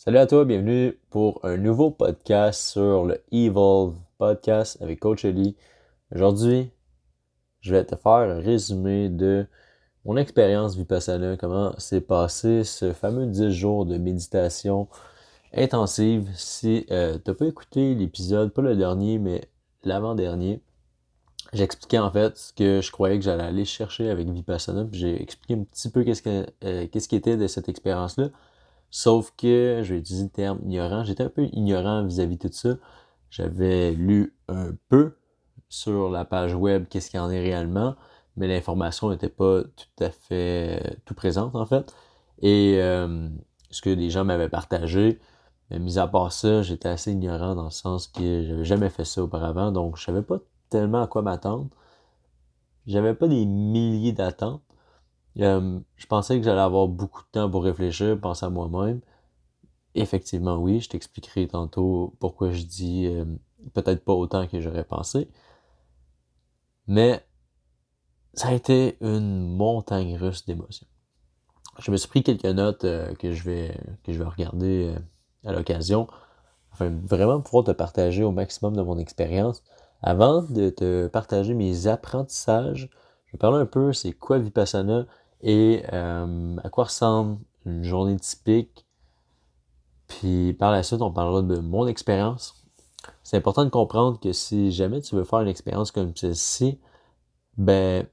Salut à toi, bienvenue pour un nouveau podcast sur le Evolve Podcast avec Coach Eli. Aujourd'hui, je vais te faire un résumé de mon expérience Vipassana, comment s'est passé ce fameux 10 jours de méditation intensive. Si t'as pas écouté l'épisode, pas le dernier, mais l'avant-dernier, j'expliquais en fait ce que je croyais que j'allais aller chercher avec Vipassana, puis j'ai expliqué un petit peu qu'est-ce qui était de cette expérience-là. Sauf que, je vais utiliser le terme ignorant, j'étais un peu ignorant vis-à-vis de tout ça. J'avais lu un peu sur la page web qu'est-ce qu'il y en est réellement, mais l'information n'était pas tout à fait tout présente en fait. Et ce que des gens m'avaient partagé, mais mis à part ça, j'étais assez ignorant dans le sens que j'avais jamais fait ça auparavant, donc je savais pas tellement à quoi m'attendre. J'avais pas des milliers d'attentes. Je pensais que j'allais avoir beaucoup de temps pour réfléchir, penser à moi-même. Effectivement, oui, je t'expliquerai tantôt pourquoi je dis peut-être pas autant que j'aurais pensé, mais ça a été une montagne russe d'émotions. Je me suis pris quelques notes que je vais regarder à l'occasion, afin de vraiment pouvoir te partager au maximum de mon expérience. Avant de te partager mes apprentissages, je vais parler un peu c'est quoi Vipassana et à quoi ressemble une journée typique. Puis par la suite, on parlera de mon expérience. C'est important de comprendre que si jamais tu veux faire une expérience comme celle-ci, ben,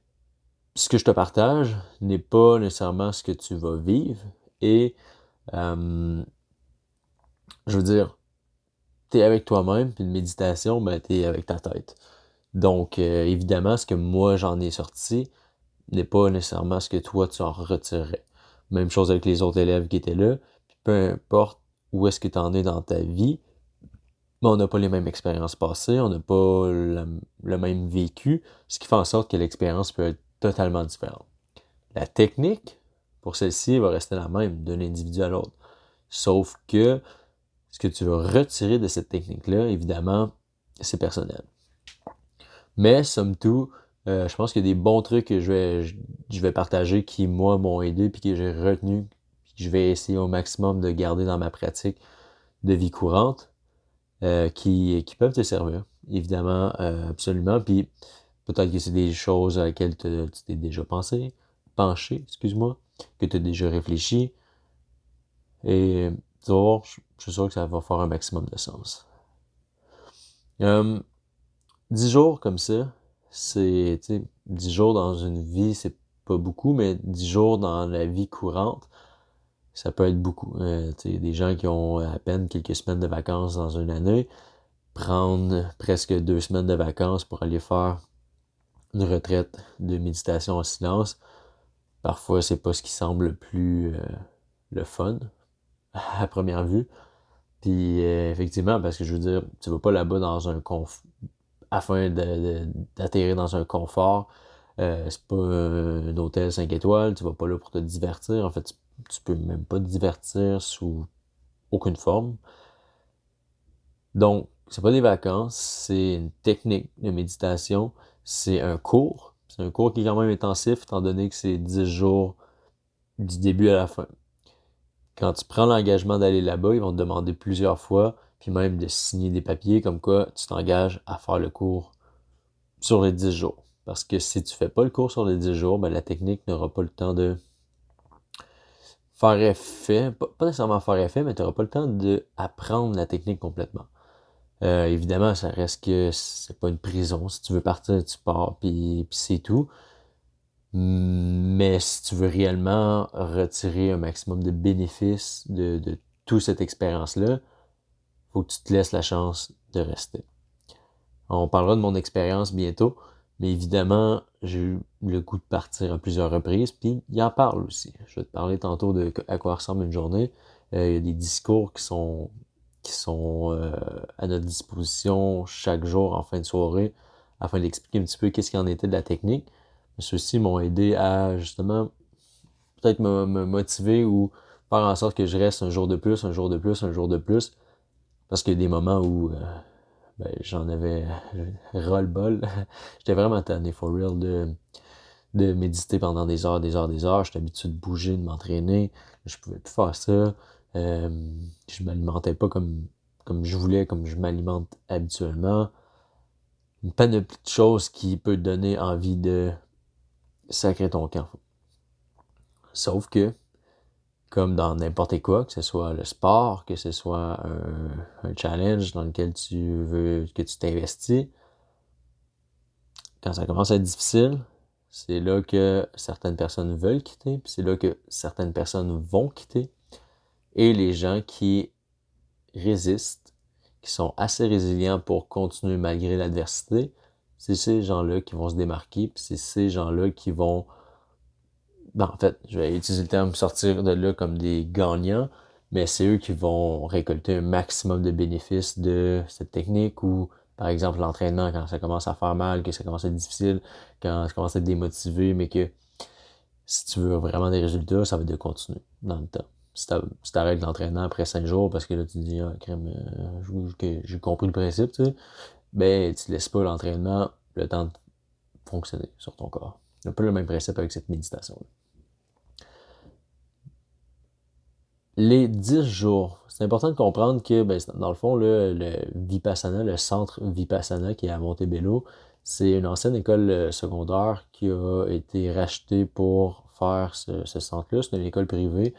ce que je te partage n'est pas nécessairement ce que tu vas vivre. Et, euh, je veux dire, t'es avec toi-même, puis une méditation, ben, t'es avec ta tête. Donc, évidemment, ce que moi j'en ai sorti n'est pas nécessairement ce que toi tu en retirerais. Même chose avec les autres élèves qui étaient là. Puis peu importe où est-ce que tu en es dans ta vie, mais on n'a pas les mêmes expériences passées, on n'a pas le même vécu, ce qui fait en sorte que l'expérience peut être totalement différente. La technique, pour celle-ci, va rester la même d'un individu à l'autre. Sauf que ce que tu vas retirer de cette technique-là, évidemment, c'est personnel. Mais, somme toute, je pense qu'il y a des bons trucs que je vais partager qui, moi, m'ont aidé, puis que j'ai retenu, puis que je vais essayer au maximum de garder dans ma pratique de vie courante. Qui peuvent te servir, évidemment, absolument. Puis peut-être que c'est des choses à laquelle tu t'es déjà penché, excuse-moi, que tu as déjà réfléchi. Et tu vas voir, je suis sûr que ça va faire un maximum de sens. Euh, 10 jours comme ça, c'est, tu sais, 10 jours dans une vie, c'est pas beaucoup, mais 10 jours dans la vie courante, ça peut être beaucoup. Tu sais, des gens qui ont à peine quelques semaines de vacances dans une année, prendre presque 2 semaines de vacances pour aller faire une retraite de méditation en silence. Parfois, c'est pas ce qui semble le plus le fun à première vue. Puis effectivement, parce que je veux dire, tu vas pas là-bas dans un afin d'atterrir dans un confort. C'est pas un hôtel 5 étoiles, tu vas pas là pour te divertir. En fait, tu peux même pas te divertir sous aucune forme. Donc, c'est pas des vacances, c'est une technique de méditation, c'est un cours. C'est un cours qui est quand même intensif, étant donné que c'est 10 jours du début à la fin. Quand tu prends l'engagement d'aller là-bas, ils vont te demander plusieurs fois, puis même de signer des papiers comme quoi tu t'engages à faire le cours sur les 10 jours. Parce que si tu fais pas le cours sur les 10 jours, ben la technique n'aura pas le temps de faire effet, pas nécessairement faire effet, mais tu n'auras pas le temps d'apprendre la technique complètement. Évidemment, ça reste que c'est pas une prison. Si tu veux partir, tu pars, puis c'est tout. Mais si tu veux réellement retirer un maximum de bénéfices de toute cette expérience-là, faut que tu te laisses la chance de rester. On parlera de mon expérience bientôt, mais évidemment, j'ai eu le goût de partir à plusieurs reprises, puis il en parle aussi. Je vais te parler tantôt de à quoi ressemble une journée. Il y a des discours qui sont à notre disposition chaque jour en fin de soirée, afin d'expliquer un petit peu qu'est-ce qu'il en était de la technique. Ceux-ci m'ont aidé à justement peut-être me motiver ou faire en sorte que je reste un jour de plus, un jour de plus, un jour de plus, parce qu'il y a des moments où ben, j'en avais ras-le-bol. J'étais vraiment tanné, for real, de méditer pendant des heures, des heures, des heures. J'étais habitué de bouger, de m'entraîner. Je pouvais plus faire ça. Je m'alimentais pas comme je voulais, comme je m'alimente habituellement. Une panoplie de choses qui peut te donner envie de sacrer ton camp. Sauf que, comme dans n'importe quoi, que ce soit le sport, que ce soit un challenge dans lequel tu veux que tu t'investis, quand ça commence à être difficile, c'est là que certaines personnes veulent quitter, puis c'est là que certaines personnes vont quitter. Et les gens qui résistent, qui sont assez résilients pour continuer malgré l'adversité, c'est ces gens-là qui vont se démarquer, puis c'est ces gens-là qui vont... Ben, en fait, je vais utiliser le terme sortir de là comme des gagnants, mais c'est eux qui vont récolter un maximum de bénéfices de cette technique ou, par exemple, l'entraînement quand ça commence à faire mal, que ça commence à être difficile, quand ça commence à être démotivé, mais que si tu veux vraiment des résultats, ça va être de continuer dans le temps. Si t'arrêtes l'entraînement après 5 jours parce que là, tu te dis, ah, crème, j'ai compris le principe, tu sais, ben, tu laisses pas l'entraînement le temps de fonctionner sur ton corps. C'est un peu le même principe avec cette méditation-là. Les 10 jours, c'est important de comprendre que, ben, dans le fond, là, le Vipassana, le centre Vipassana qui est à Montebello, c'est une ancienne école secondaire qui a été rachetée pour faire ce centre-là. C'est une école privée.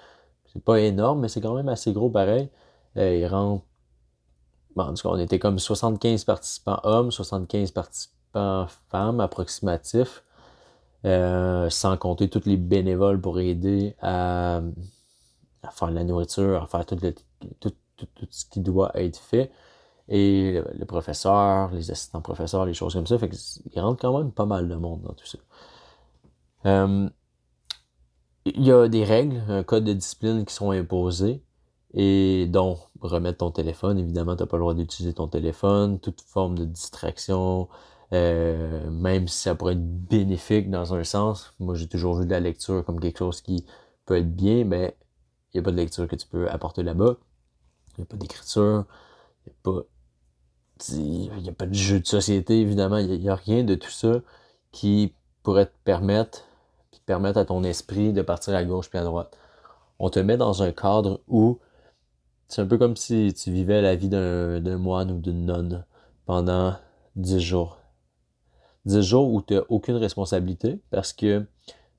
C'est pas énorme, mais c'est quand même assez gros pareil. Il rentre, bon, en tout cas, on était comme 75 participants hommes, 75 participants femmes approximatifs, sans compter tous les bénévoles pour aider à faire de la nourriture, à faire tout ce qui doit être fait. Et le professeur, les assistants professeurs, les choses comme ça. Fait qu'il rentre quand même pas mal de monde dans tout ça. Il y a des règles, un code de discipline qui sont imposés et dont remettre ton téléphone. Évidemment, tu n'as pas le droit d'utiliser ton téléphone, toute forme de distraction, même si ça pourrait être bénéfique dans un sens. Moi, j'ai toujours vu de la lecture comme quelque chose qui peut être bien, mais il n'y a pas de lecture que tu peux apporter là-bas. Il n'y a pas d'écriture, il n'y a pas, il y a pas de jeu de société, évidemment. Il n'y a rien de tout ça qui pourrait te permettre à ton esprit de partir à gauche puis à droite. On te met dans un cadre où c'est un peu comme si tu vivais la vie d'un moine ou d'une nonne pendant 10 jours. 10 jours où tu n'as aucune responsabilité parce que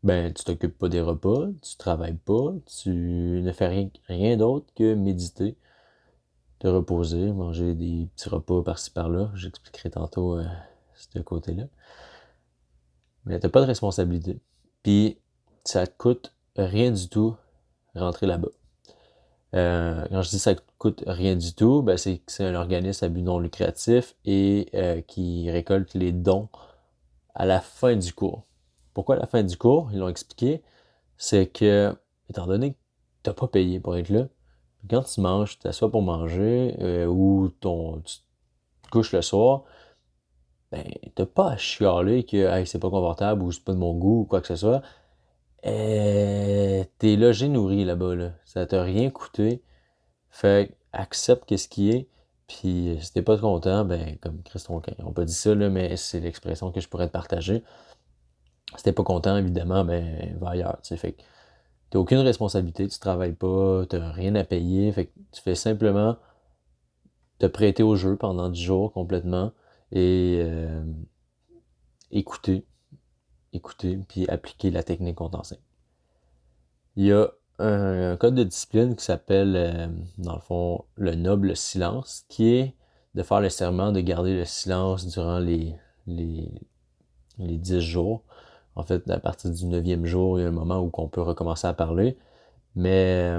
ben tu t'occupes pas des repas, tu travailles pas, tu ne fais rien d'autre que méditer, te reposer, manger des petits repas par-ci par-là. J'expliquerai tantôt ce côté-là. Mais t'as pas de responsabilité. Puis ça te coûte rien du tout rentrer là-bas. Quand je dis ça coûte rien du tout, ben c'est que c'est un organisme à but non lucratif et qui récolte les dons à la fin du cours. Pourquoi à la fin du cours? Ils l'ont expliqué. C'est que, étant donné que t'as pas payé pour être là, quand tu manges, tu t'assois pour manger ou tu te couches le soir, ben t'as pas à chialer que hey, c'est pas confortable ou c'est pas de mon goût ou quoi que ce soit. T'es logé nourri là-bas, là. Ça t'a rien coûté. Fait accepte qu'est-ce qui est. Puis si t'es pas content, ben comme Christon, on peut dire ça, là, mais c'est l'expression que je pourrais te partager. Si t'es pas content, évidemment, ben va ailleurs. T'sais. Fait que t'as aucune responsabilité, tu travailles pas, t'as rien à payer. Fait que tu fais simplement te prêter au jeu pendant 10 jours complètement et écouter, écouter, puis appliquer la technique qu'on t'enseigne. Il y a un code de discipline qui s'appelle, dans le fond, le noble silence, qui est de faire le serment de garder le silence durant les, les 10 jours. En fait, à partir du 9e jour, il y a un moment où on peut recommencer à parler, mais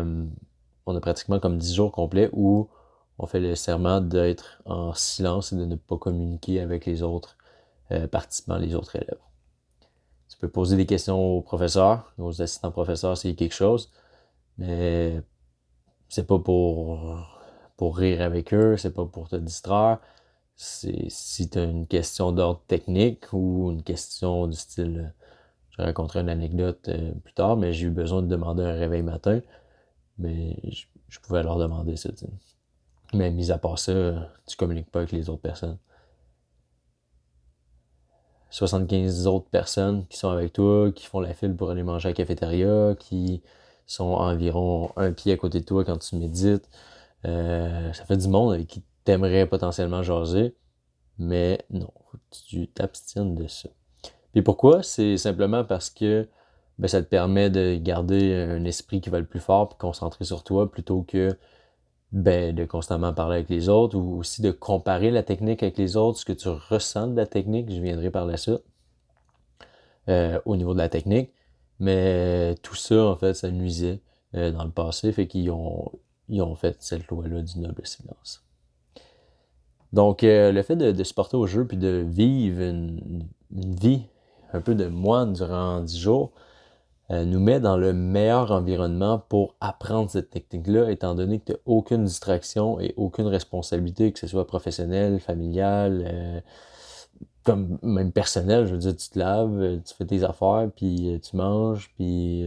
on a pratiquement comme 10 jours complets où on fait le serment d'être en silence et de ne pas communiquer avec les autres participants, les autres élèves. Tu peux poser des questions aux professeurs, aux assistants professeurs s'il y a quelque chose, mais c'est pas pour rire avec eux, c'est pas pour te distraire. C'est si tu as une question d'ordre technique ou une question du style, je raconterai une anecdote plus tard, mais j'ai eu besoin de demander un réveil matin, mais je pouvais leur demander ça. T'sais. Mais mis à part ça, tu communiques pas avec les autres personnes. 75 autres personnes qui sont avec toi, qui font la file pour aller manger à la cafétéria, qui sont environ un pied à côté de toi quand tu médites. Ça fait du monde avec qui t'aimerais potentiellement jaser, mais non, faut que tu t'abstiennes de ça. Puis pourquoi? C'est simplement parce que ça te permet de garder un esprit qui va le plus fort puis concentrer sur toi plutôt que de constamment parler avec les autres ou aussi de comparer la technique avec les autres, ce que tu ressens de la technique, je viendrai par la suite, au niveau de la technique. Mais tout ça, en fait, ça nuisait dans le passé, fait ils ont fait cette loi-là du noble silence. Donc, le fait de se porter au jeu puis de vivre une vie un peu de moine durant 10 jours nous met dans le meilleur environnement pour apprendre cette technique-là, étant donné que tu n'as aucune distraction et aucune responsabilité, que ce soit professionnelle, familiale, comme même personnelle. Je veux dire, tu te laves, tu fais tes affaires, puis tu manges, puis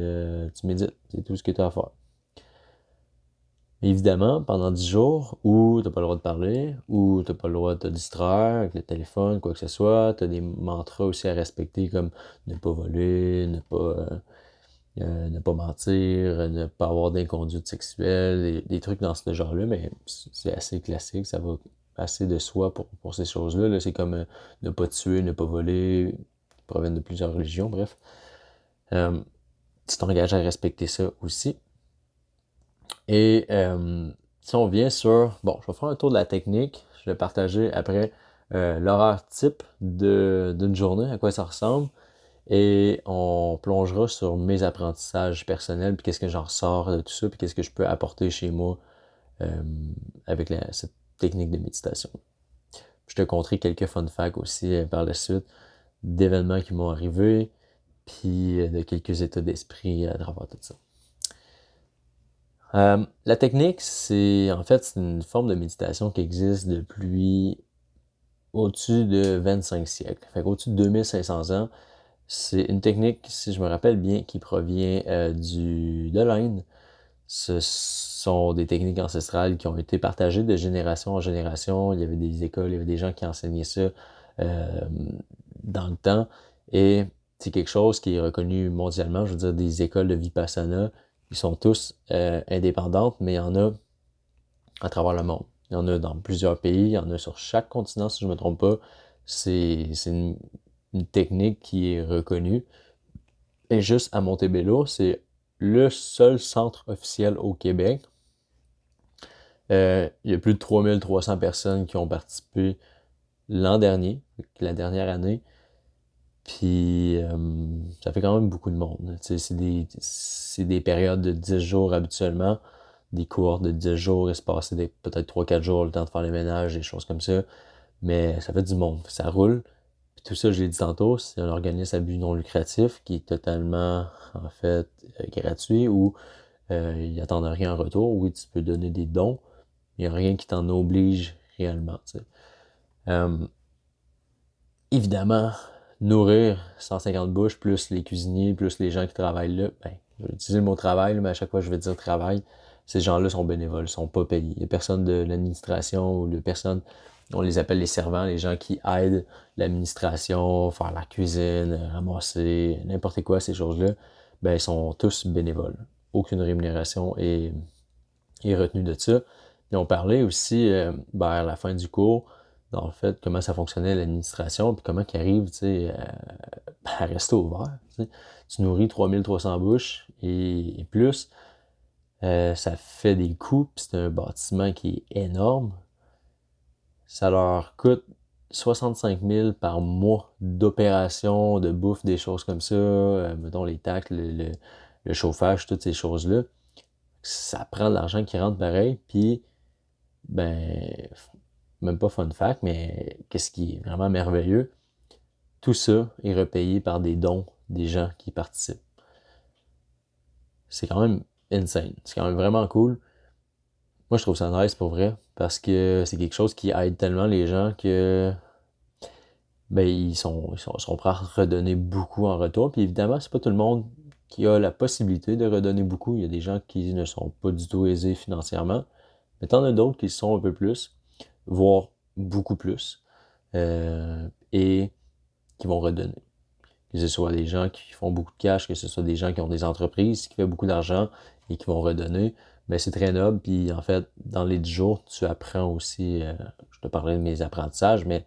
tu médites. C'est tout ce que tu as à faire. Évidemment, pendant 10 jours où t'as pas le droit de parler, où t'as pas le droit de te distraire avec le téléphone, quoi que ce soit, t'as des mantras aussi à respecter comme ne pas voler, ne pas mentir, ne pas avoir d'inconduite sexuelle, des trucs dans ce genre-là, mais c'est assez classique, ça va assez de soi pour ces choses-là. Là, c'est comme ne pas tuer, ne pas voler, qui proviennent de plusieurs religions, bref. Tu t'engages à respecter ça aussi. Et si on vient sur... Bon, je vais faire un tour de la technique. Je vais partager après l'horaire type d'une journée, à quoi ça ressemble. Et on plongera sur mes apprentissages personnels, puis qu'est-ce que j'en ressors de tout ça, puis qu'est-ce que je peux apporter chez moi avec cette technique de méditation. Je te conterai quelques fun facts aussi par la suite, d'événements qui m'ont arrivé, puis de quelques états d'esprit à travers tout ça. La technique, c'est une forme de méditation qui existe depuis au-dessus de 25 siècles. Fait qu'au-dessus de 2500 ans, c'est une technique, si je me rappelle bien, qui provient de l'Inde. Ce sont des techniques ancestrales qui ont été partagées de génération en génération. Il y avait des écoles, il y avait des gens qui enseignaient ça dans le temps. Et c'est quelque chose qui est reconnu mondialement. Je veux dire, des écoles de Vipassana, ils sont tous indépendantes, mais il y en a à travers le monde. Il y en a dans plusieurs pays, il y en a sur chaque continent, si je ne me trompe pas. C'est une technique qui est reconnue. Et juste à Montebello, c'est le seul centre officiel au Québec. Il y a plus de 3300 personnes qui ont participé l'an dernier, la dernière année. Puis ça fait quand même beaucoup de monde. C'est des périodes de 10 jours habituellement, des cohortes de 10 jours, il se passait peut-être 3-4 jours, le temps de faire le ménage, des choses comme ça. Mais ça fait du monde, ça roule. Puis tout ça, je l'ai dit tantôt, c'est un organisme à but non lucratif qui est totalement, en fait, gratuit où ils n'attendent rien en retour. Oui, tu peux donner des dons, il n'y a rien qui t'en oblige réellement. Euh, Évidemment, nourrir 150 bouches, plus les cuisiniers, plus les gens qui travaillent là, je vais utiliser le mot travail, mais à chaque fois je vais dire travail, ces gens-là sont bénévoles, sont pas payés. Il n'y a personne de l'administration ou de personne, on les appelle les servants, les gens qui aident l'administration, faire la cuisine, ramasser, n'importe quoi, ces choses-là, ils sont tous bénévoles. Aucune rémunération est retenue de ça. Puis on parlait aussi, à la fin du cours, dans le fait, comment ça fonctionnait l'administration, puis comment ils arrivent, à rester ouvert. T'sais. Tu nourris 3300 bouches et plus, ça fait des coûts, puis c'est un bâtiment qui est énorme. Ça leur coûte 65 000 par mois d'opération, de bouffe, des choses comme ça, mettons les taxes, le chauffage, toutes ces choses-là. Ça prend de l'argent qui rentre pareil, puis ben, même pas fun fact, mais qu'est-ce qui est vraiment merveilleux, tout ça est repayé par des dons des gens qui participent. C'est quand même insane. C'est quand même vraiment cool. Moi, je trouve ça nice pour vrai, parce que c'est quelque chose qui aide tellement les gens que ils sont prêts à redonner beaucoup en retour. Puis évidemment, c'est pas tout le monde qui a la possibilité de redonner beaucoup. Il y a des gens qui ne sont pas du tout aisés financièrement. Mais t'en as d'autres qui sont un peu plus, voire beaucoup plus, et qui vont redonner. Que ce soit des gens qui font beaucoup de cash, que ce soit des gens qui ont des entreprises, qui font beaucoup d'argent et qui vont redonner, ben c'est très noble. Puis en fait, dans les 10 jours, tu apprends aussi, je te parlais de mes apprentissages, mais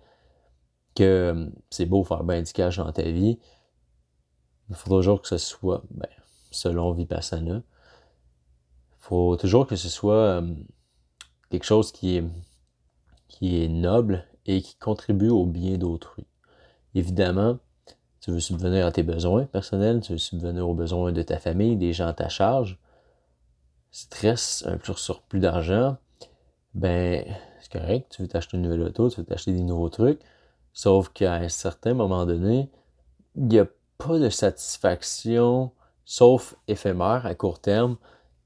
que c'est beau faire ben du cash dans ta vie. Il faut toujours que ce soit, ben, selon Vipassana, il faut toujours que ce soit quelque chose qui est noble et qui contribue au bien d'autrui. Évidemment, tu veux subvenir à tes besoins personnels, tu veux subvenir aux besoins de ta famille, des gens à ta charge. Si tu restes un plus surplus d'argent, ben, c'est correct, tu veux t'acheter une nouvelle auto, tu veux t'acheter des nouveaux trucs, sauf qu'à un certain moment donné, il n'y a pas de satisfaction, sauf éphémère, à court terme,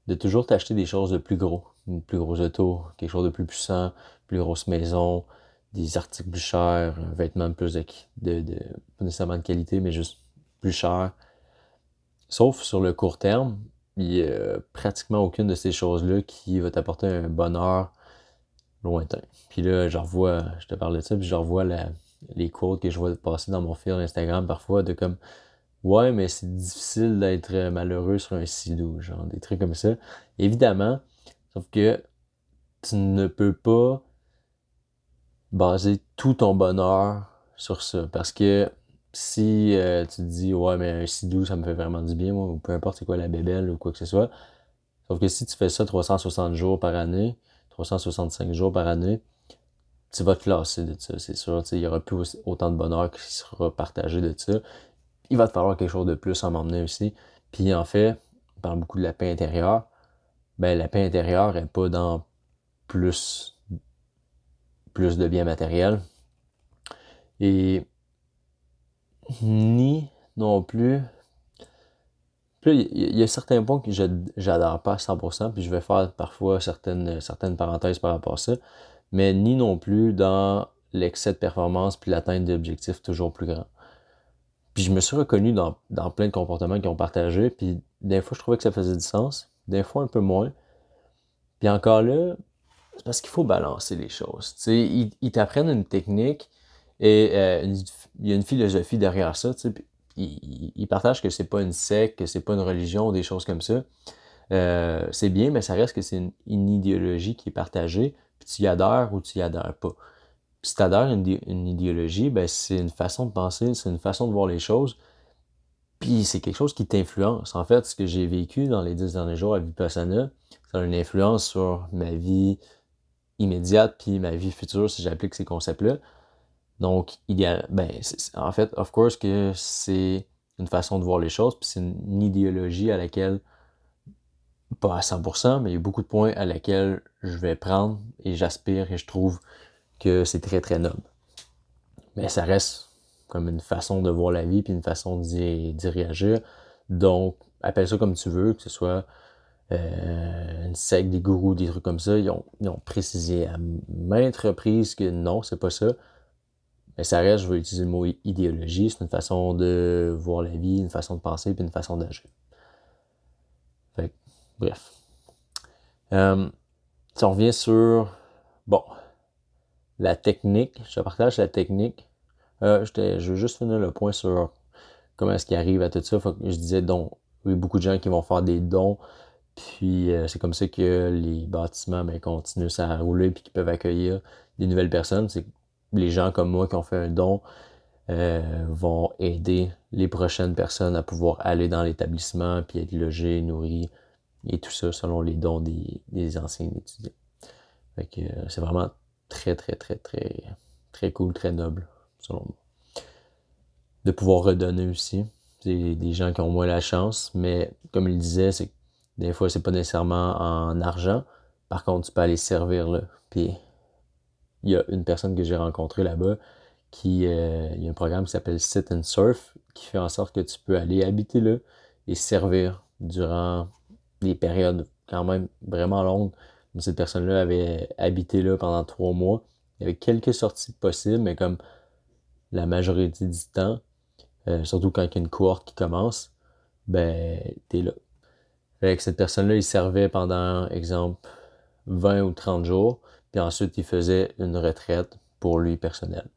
de toujours t'acheter des choses de plus gros. Une plus grosse auto, quelque chose de plus puissant, plus grosse maison, des articles plus chers, un vêtement plus pas nécessairement de qualité, mais juste plus cher. Sauf sur le court terme, il n'y a pratiquement aucune de ces choses-là qui va t'apporter un bonheur lointain. Puis là, je te parle de ça, puis je revois les quotes que je vois passer dans mon fil Instagram parfois de comme ouais, mais c'est difficile d'être malheureux sur un sidou, genre des trucs comme ça. Évidemment, sauf que tu ne peux pas baser tout ton bonheur sur ça. Parce que si tu te dis ouais, mais un sidou, ça me fait vraiment du bien, moi, ou peu importe c'est quoi la bébelle ou quoi que ce soit. Sauf que si tu fais ça 360 jours par année, 365 jours par année, tu vas te lasser de ça, c'est sûr. Il n'y aura plus autant de bonheur qui sera partagé de ça. Il va te falloir quelque chose de plus à m'emmener aussi. Puis en fait, on parle beaucoup de la paix intérieure. Ben, la paix intérieure n'est pas dans plus, plus de biens matériels. Et ni non plus. Puis il y a certains points que j'adore pas à 100%, puis je vais faire parfois certaines parenthèses par rapport à ça, mais ni non plus dans l'excès de performance puis l'atteinte d'objectifs toujours plus grands. Puis je me suis reconnu dans plein de comportements qu'ils ont partagé, puis des fois je trouvais que ça faisait du sens, des fois un peu moins. Puis encore là, c'est parce qu'il faut balancer les choses. Tu sais, ils t'apprennent une technique et il y a une philosophie derrière ça. Tu sais, puis ils partagent que c'est pas une secte, que c'est pas une religion, des choses comme ça. C'est bien, mais ça reste que c'est une idéologie qui est partagée, puis tu y adhères ou tu y adhères pas. Puis si tu adhères à une idéologie, ben c'est une façon de penser, c'est une façon de voir les choses, puis c'est quelque chose qui t'influence. En fait, ce que j'ai vécu dans les 10 derniers jours à Vipassana, ça a une influence sur ma vie immédiate puis ma vie future si j'applique ces concepts-là. Donc, en fait, of course que c'est une façon de voir les choses, puis c'est une idéologie à laquelle, pas à 100%, mais il y a beaucoup de points à laquelle je vais prendre et j'aspire et je trouve que c'est très très noble. Mais ça reste comme une façon de voir la vie puis une façon d'y réagir. Donc, appelle ça comme tu veux, que ce soit une secte, des gourous, des trucs comme ça. Ils ont précisé à maintes reprises que non, c'est pas ça. Mais ça reste, je veux utiliser le mot idéologie, c'est une façon de voir la vie, une façon de penser, puis une façon d'agir. Fait que, bref. Si on revient sur, bon, la technique, je te partage la technique. Je veux juste finir le point sur comment est-ce qu'il arrive à tout ça. Faut que je disais donc, il y a beaucoup de gens qui vont faire des dons, puis c'est comme ça que les bâtiments continuent à rouler puis qui peuvent accueillir des nouvelles personnes. C'est les gens comme moi qui ont fait un don vont aider les prochaines personnes à pouvoir aller dans l'établissement puis être logés, nourris et tout ça selon les dons des anciens étudiants. Fait que c'est vraiment très, très, très, très, très cool, très noble, selon moi. De pouvoir redonner aussi. C'est des gens qui ont moins la chance, mais comme il disait, c'est que des fois, c'est pas nécessairement en argent. Par contre, tu peux aller servir là. Puis, il y a une personne que j'ai rencontrée là-bas il y a un programme qui s'appelle Sit and Surf qui fait en sorte que tu peux aller habiter là et servir durant des périodes quand même vraiment longues. Cette personne-là avait habité là pendant 3 mois. Il y avait quelques sorties possibles, mais comme la majorité du temps, surtout quand il y a une cohorte qui commence, ben, t'es là. Fait que cette personne-là, il servait pendant, exemple, 20 ou 30 jours, puis ensuite, il faisait une retraite pour lui personnel.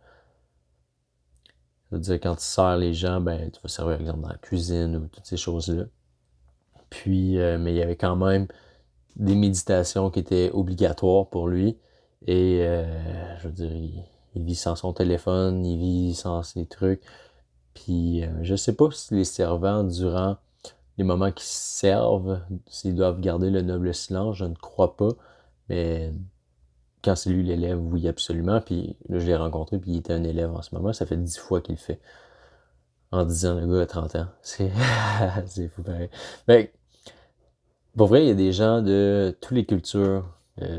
Ça veut dire, quand tu sers les gens, ben, tu vas servir, par exemple, dans la cuisine ou toutes ces choses-là. Puis, mais il y avait quand même des méditations qui étaient obligatoires pour lui. Et je veux dire, il vit sans son téléphone, il vit sans ses trucs. Puis je sais pas si les servants, durant les moments qu'ils servent, s'ils doivent garder le noble silence, je ne crois pas. Mais quand c'est lui l'élève, oui, absolument. Puis là, je l'ai rencontré, puis il était un élève en ce moment. Ça fait 10 fois qu'il le fait. En 10 ans, le gars a 30 ans. C'est fou pareil. Ben, pour vrai, il y a des gens de toutes les cultures,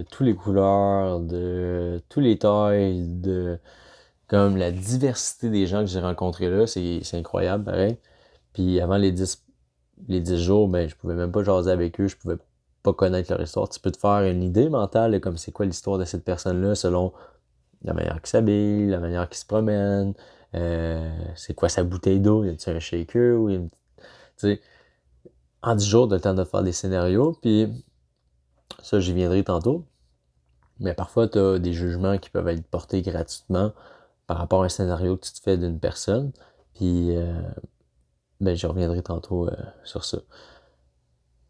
toutes les couleurs, de toutes les tailles, de comme la diversité des gens que j'ai rencontrés là, c'est incroyable, pareil. Puis avant les dix jours, ben je pouvais même pas jaser avec eux, je pouvais pas connaître leur histoire. Tu peux te faire une idée mentale de comme c'est quoi l'histoire de cette personne-là selon la manière qu'il s'habille, la manière qu'il se promène, c'est quoi sa bouteille d'eau, y a-t-il un shaker ou tu sais, en 10 jours, t'as le temps de faire des scénarios, puis ça, j'y viendrai tantôt. Mais parfois, tu as des jugements qui peuvent être portés gratuitement par rapport à un scénario que tu te fais d'une personne. Puis, ben, je reviendrai tantôt sur ça.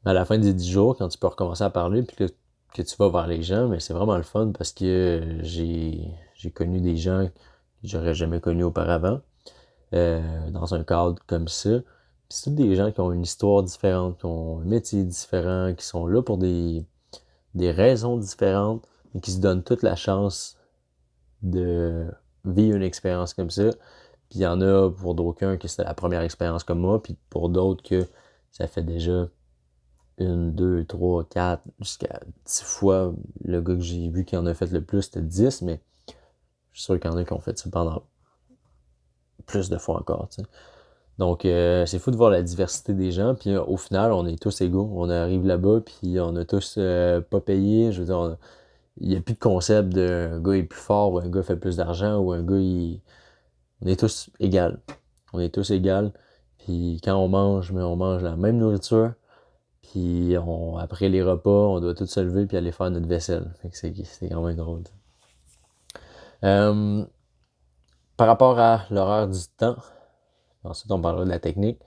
Mais à la fin des 10 jours, quand tu peux recommencer à parler, puis que tu vas vers les gens, mais c'est vraiment le fun parce que j'ai connu des gens que j'aurais jamais connus auparavant dans un cadre comme ça. Puis c'est tous des gens qui ont une histoire différente, qui ont un métier différent, qui sont là pour des raisons différentes, mais qui se donnent toute la chance de vivre une expérience comme ça. Puis il y en a pour d'aucuns que c'est la première expérience comme moi, puis pour d'autres que ça fait déjà une, deux, trois, quatre, jusqu'à 10 fois. Le gars que j'ai vu qui en a fait le plus, c'était 10, mais je suis sûr qu'il y en a qui ont fait ça pendant plus de fois encore, tu sais. Donc, c'est fou de voir la diversité des gens, puis au final, on est tous égaux. On arrive là-bas, puis on a tous pas payé. Je veux dire, il n'y a plus de concept de un gars est plus fort ou un gars fait plus d'argent ou un gars il. On est tous égaux. On est tous égaux. Puis quand on mange, mais on mange la même nourriture. Puis après les repas, on doit tous se lever puis aller faire notre vaisselle. Fait que c'est quand même drôle. Euh, Par rapport à l'horaire du temps, ensuite on parlera de la technique.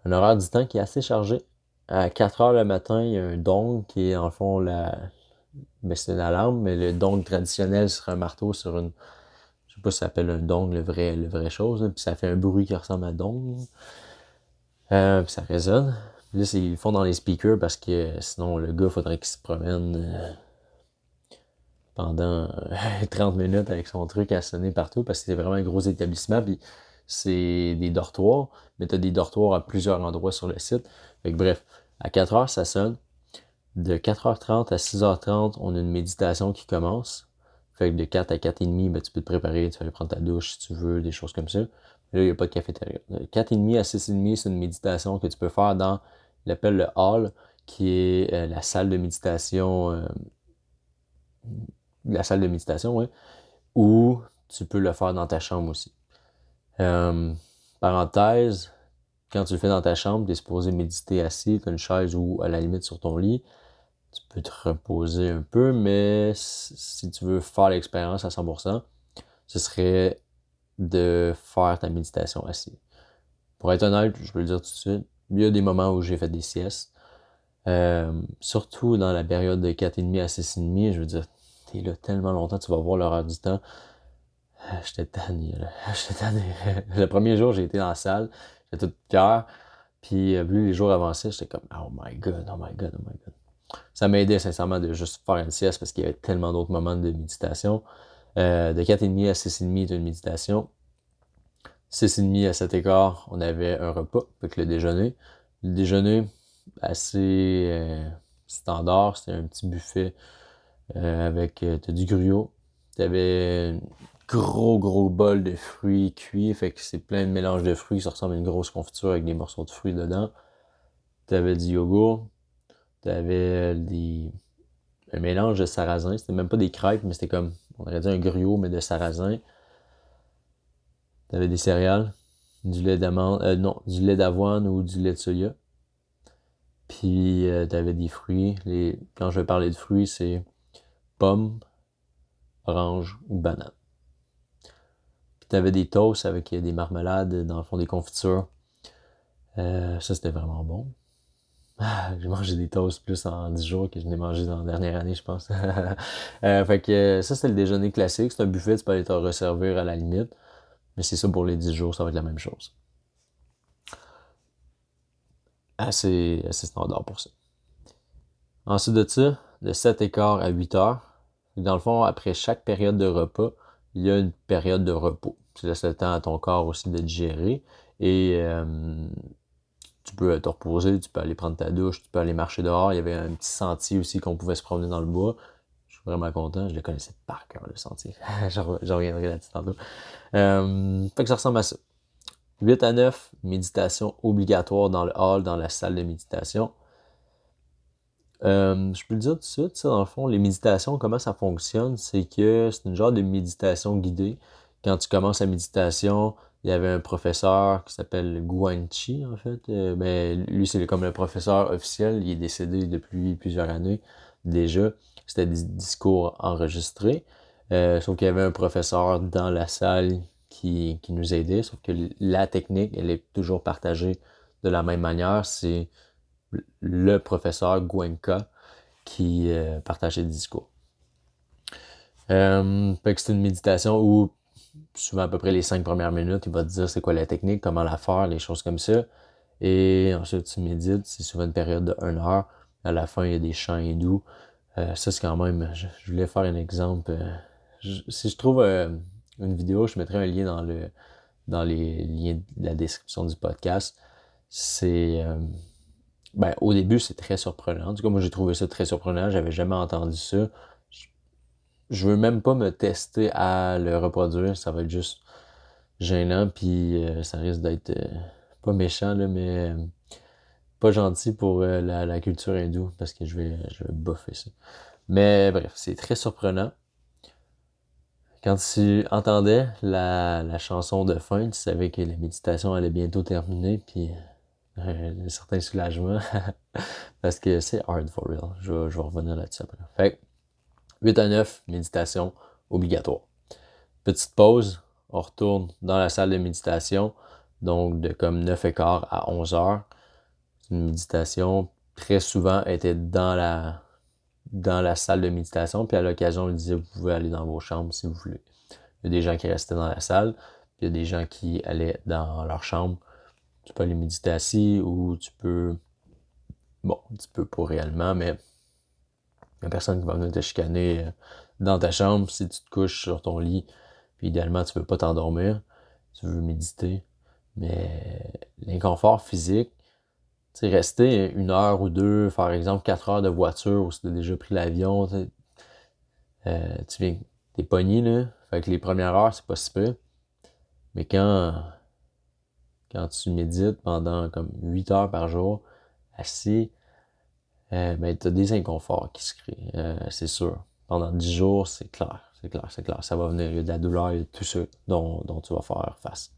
Un horaire du temps qui est assez chargé. À 4 heures le matin, il y a un dong qui est en fond ben, c'est une alarme, mais le dong traditionnel serait un marteau sur une. Je sais pas si ça s'appelle un dong, le vrai chose, là, puis ça fait un bruit qui ressemble à dong. Puis ça résonne. Puis là, ils le font dans les speakers parce que sinon le gars faudrait qu'il se promène pendant 30 minutes avec son truc à sonner partout parce que c'est vraiment un gros établissement. Puis c'est des dortoirs, mais t'as des dortoirs à plusieurs endroits sur le site. Fait que bref, à 4 heures, ça sonne. De 4h30 à 6h30, on a une méditation qui commence. Fait que de 4 à 4h30, ben, tu peux te préparer, tu vas aller prendre ta douche si tu veux, des choses comme ça. Mais là, il n'y a pas de cafétéria. De 4h30 à 6h30, c'est une méditation que tu peux faire dans l'appelle le hall, qui est la salle de méditation. La salle de méditation, ouais. Ou tu peux le faire dans ta chambre aussi. Parenthèse, quand tu le fais dans ta chambre, tu es supposé méditer assis, tu as une chaise ou à la limite sur ton lit. Tu peux te reposer un peu, mais si tu veux faire l'expérience à 100%, ce serait de faire ta méditation assis. Pour être honnête, je peux le dire tout de suite, il y a des moments où j'ai fait des siestes. Surtout dans la période de 4h30 à 6h30, je veux dire, t'es là tellement longtemps, tu vas voir l'heure du temps. J'étais tanné, là. J'étais tanné. Le premier jour, j'ai été dans la salle, j'étais tout cœur. Puis plus les jours avançaient, j'étais comme oh my god, oh my god, oh my god. Ça m'aidait sincèrement de juste faire une sieste parce qu'il y avait tellement d'autres moments de méditation. De 4h30 à 6h30, t'as une méditation. 6h30 à 7h15, on avait un repas, avec le déjeuner. Le déjeuner, assez standard, c'était un petit buffet avec t'as du gruau. T'avais un gros bol de fruits cuits, fait que c'est plein de mélanges de fruits, ça ressemble à une grosse confiture avec des morceaux de fruits dedans. T'avais du yogourt, t'avais un mélange de sarrasin, c'était même pas des crêpes, mais c'était comme, on aurait dit un gruau, mais de sarrasin. T'avais des céréales, du lait d'amande, non, du lait d'avoine ou du lait de soya. Puis t'avais des fruits. Quand je vais parler de fruits, c'est pommes, orange ou banane. Puis t'avais des toasts avec des marmelades, dans le fond des confitures. Ça, c'était vraiment bon. J'ai mangé des toasts plus en 10 jours que je n'ai mangé dans la dernière année, je pense. Fait que ça, c'est le déjeuner classique. C'est un buffet, tu peux aller te resservir à la limite. Mais c'est ça pour les 10 jours, ça va être la même chose. Assez standard pour ça. Ensuite de ça, de 7h15 à 8h, dans le fond, après chaque période de repas, il y a une période de repos. Tu laisses le temps à ton corps aussi de digérer et tu peux te reposer, tu peux aller prendre ta douche, tu peux aller marcher dehors. Il y avait un petit sentier aussi qu'on pouvait se promener dans le bois. Je suis vraiment content, je le connaissais par cœur, le sentier. J'en reviendrai là-dessus tantôt. Fait que ça ressemble à ça. 8 à 9, méditation obligatoire dans le hall, dans la salle de méditation. Je peux le dire tout de suite, ça, dans le fond, les méditations, comment ça fonctionne, c'est que c'est une genre de méditation guidée. Quand tu commences la méditation, il y avait un professeur qui s'appelle Guanchi, en fait. Ben, lui, c'est comme le professeur officiel. Il est décédé depuis plusieurs années déjà. C'était des discours enregistrés. Sauf qu'il y avait un professeur dans la salle qui nous aidait. Sauf que la technique, elle est toujours partagée de la même manière. C'est le professeur Gwenka qui partageait des discours. Fait que c'est une méditation où souvent à peu près les 5 premières minutes, il va te dire c'est quoi la technique, comment la faire, les choses comme ça. Et ensuite tu médites, c'est souvent une période de 1 heure. À la fin, il y a des chants hindous. Ça c'est quand même, je voulais faire un exemple. Si je trouve une vidéo, je mettrai un lien dans les liens de la description du podcast. C'est ben, au début, c'est très surprenant. En tout cas, moi, j'ai trouvé ça très surprenant. J'avais jamais entendu ça. Je veux même pas me tester à le reproduire. Ça va être juste gênant. Puis ça risque d'être pas méchant, là, mais pas gentil pour la culture hindoue parce que je vais boffer ça. Mais bref, c'est très surprenant. Quand tu entendais la chanson de fin, tu savais que la méditation allait bientôt terminer. Puis un certain soulagement. Parce que c'est hard for real. Je vais revenir là-dessus après. Fait que 8 à 9, méditation obligatoire. Petite pause, on retourne dans la salle de méditation. Donc de comme 9h15 à 11h. Une méditation très souvent était dans la salle de méditation. Puis à l'occasion, il disait vous pouvez aller dans vos chambres si vous voulez. Il y a des gens qui restaient dans la salle. Puis il y a des gens qui allaient dans leur chambre. Tu peux aller méditer assis ou tu peux. Bon, tu peux pas réellement, mais il n'y a personne qui va venir te chicaner dans ta chambre si tu te couches sur ton lit. Puis idéalement, tu veux pas t'endormir. Tu veux méditer. Mais l'inconfort physique, tu sais, rester 1 heure ou deux, par exemple 4 heures de voiture ou si tu as déjà pris l'avion, tu viens, t'es pogné, là. Fait que les premières heures, c'est pas si peu. Mais quand tu médites pendant comme 8 heures par jour, assis, ben, tu as des inconforts qui se créent, c'est sûr. Pendant 10 jours, c'est clair, c'est clair, c'est clair. Ça va venir, il y a de la douleur, il y a tout ça dont tu vas faire face.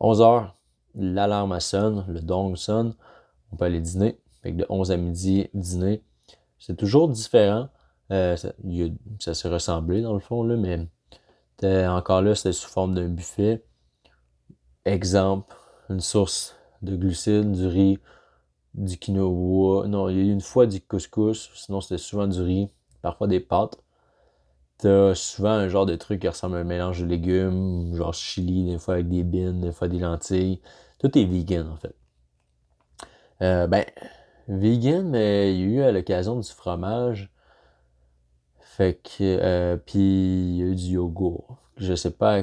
11 heures, l'alarme sonne, le dong sonne, on peut aller dîner. Fait que de 11 à midi, dîner. C'est toujours différent. Ça s'est ressemblé dans le fond, là, mais encore là, c'était sous forme d'un buffet. Exemple, une source de glucides, du riz, du quinoa. Non, il y a eu une fois du couscous, sinon c'était souvent du riz, parfois des pâtes. T'as souvent un genre de truc qui ressemble à un mélange de légumes, genre chili, des fois avec des beans, des fois des lentilles. Tout est vegan en fait. Ben, vegan, mais il y a eu à l'occasion du fromage. Fait que, puis il y a eu du yogourt. Je sais pas à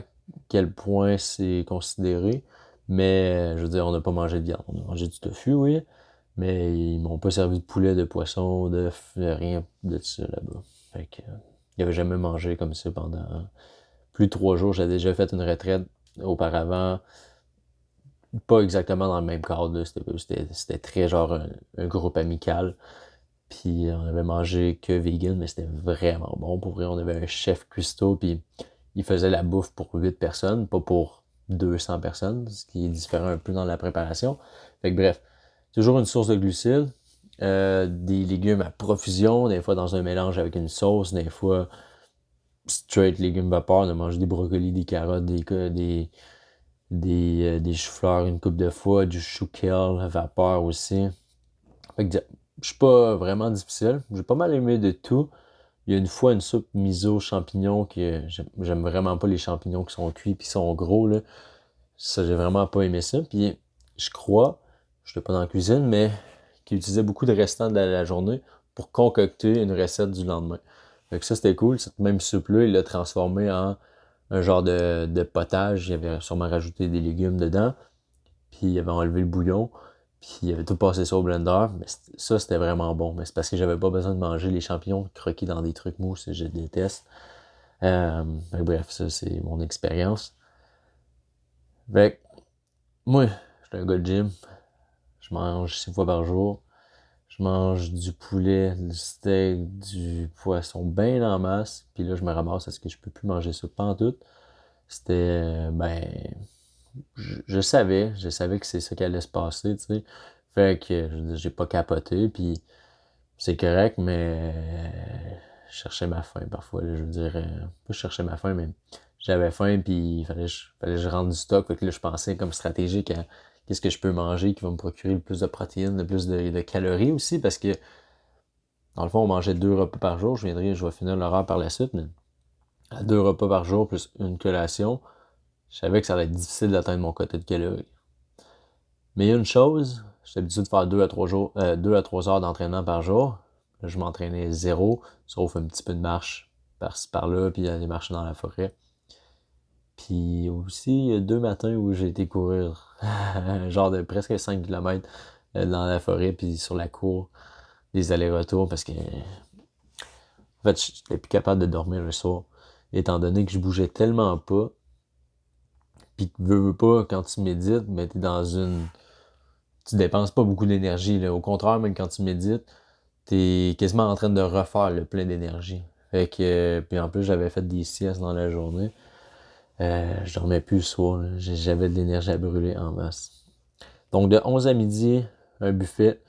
quel point c'est considéré, mais je veux dire, on n'a pas mangé de viande. On a mangé du tofu, oui, mais ils m'ont pas servi de poulet, de poisson, rien de ça là-bas. Fait que, il avait jamais mangé comme ça pendant plus de 3 jours. J'avais déjà fait une retraite auparavant, pas exactement dans le même cadre, là. C'était très genre un groupe amical. Puis on avait mangé que vegan, mais c'était vraiment bon. Pour vrai, on avait un chef cuistot, puis il faisait la bouffe pour 8 personnes, pas pour 200 personnes, ce qui est différent un peu dans la préparation. Fait que bref, toujours une source de glucides, des légumes à profusion, des fois dans un mélange avec une sauce, des fois straight légumes vapeur, on a mangé des brocolis, des carottes, des choux-fleurs une coupe de fois, du chou kale vapeur aussi. Fait que je suis pas vraiment difficile. J'ai pas mal aimé de tout. Il y a une fois une soupe miso champignons que j'aime vraiment pas les champignons qui sont cuits puis qui sont gros, là. Ça, j'ai vraiment pas aimé ça. Puis je crois, je suis pas dans la cuisine, mais qu'ils utilisaient beaucoup de restants de la journée pour concocter une recette du lendemain. Fait que ça, c'était cool. Cette même soupe-là, il l'a transformé en un genre de potage. Il avait sûrement rajouté des légumes dedans. Puis il avait enlevé le bouillon. Puis il avait tout passé ça au blender. Mais ça, c'était vraiment bon. Mais c'est parce que j'avais pas besoin de manger les champignons croqués dans des trucs mous. Je déteste. Bref, ça, c'est mon expérience. Fait que, moi, je suis un gars de gym. Je mange 6 fois par jour. Je mange du poulet, du steak, du poisson bien en masse. Puis là, je me ramasse à ce que je peux plus manger ça pantoute. C'était, je savais que c'est ça qui allait se passer, tu sais. Fait que j'ai pas capoté, puis c'est correct, mais je cherchais ma faim parfois, là, je veux dire, pas je cherchais ma faim, mais j'avais faim, puis il fallait que je rentre du stock. Fait que là, je pensais comme stratégique à qu'est-ce que je peux manger qui va me procurer le plus de protéines, le plus de calories aussi, parce que dans le fond, on mangeait 2 repas par jour. Je vais finir l'horaire par la suite, mais à 2 repas par jour plus une collation, je savais que ça allait être difficile d'atteindre mon quota de calories. Mais il y a une chose, j'étais habitué de faire 2 à 3 heures d'entraînement par jour. Là, je m'entraînais zéro, sauf un petit peu de marche par-ci par-là, puis aller marcher dans la forêt. Puis aussi, il y a 2 matins où j'ai été courir, genre de presque 5 km dans la forêt, puis sur la cour, des allers-retours, parce que en fait, je n'étais plus capable de dormir le soir, étant donné que je bougeais tellement pas. Puis veux pas, quand tu médites, mais t'es dans une... Tu dépenses pas beaucoup d'énergie, là. Au contraire, même quand tu médites, t'es quasiment en train de refaire le plein d'énergie. Fait que... puis en plus, j'avais fait des siestes dans la journée. Je dormais plus le soir, là. J'avais de l'énergie à brûler en masse. Donc de 11 à midi, un buffet.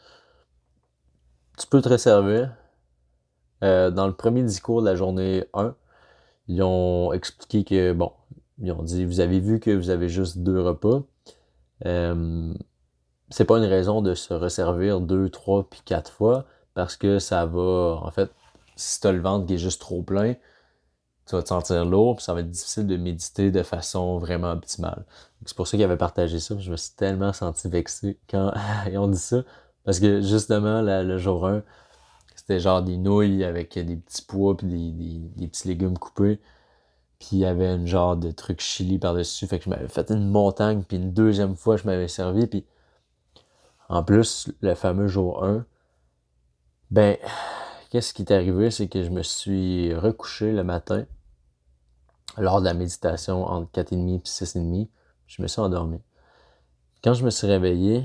Tu peux te réserver. Dans le premier discours de la journée 1, ils ont expliqué que, bon, ils ont dit, vous avez vu que vous avez juste 2 repas. C'est pas une raison de se resservir 2, 3 puis 4 fois, parce que ça va, en fait, si t'as le ventre qui est juste trop plein, tu vas te sentir lourd, puis ça va être difficile de méditer de façon vraiment optimale. C'est pour ça qu'ils avaient partagé ça, puis je me suis tellement senti vexé quand ils ont dit ça, parce que justement, le jour 1, c'était genre des nouilles avec des petits pois puis des petits légumes coupés. Puis il y avait une genre de truc chili par-dessus. Fait que je m'avais fait une montagne. Puis une deuxième fois, je m'avais servi. Puis en plus, le fameux jour 1, ben, qu'est-ce qui est arrivé? C'est que je me suis recouché le matin lors de la méditation entre 4h30 et 6h30. Je me suis endormi. Quand je me suis réveillé,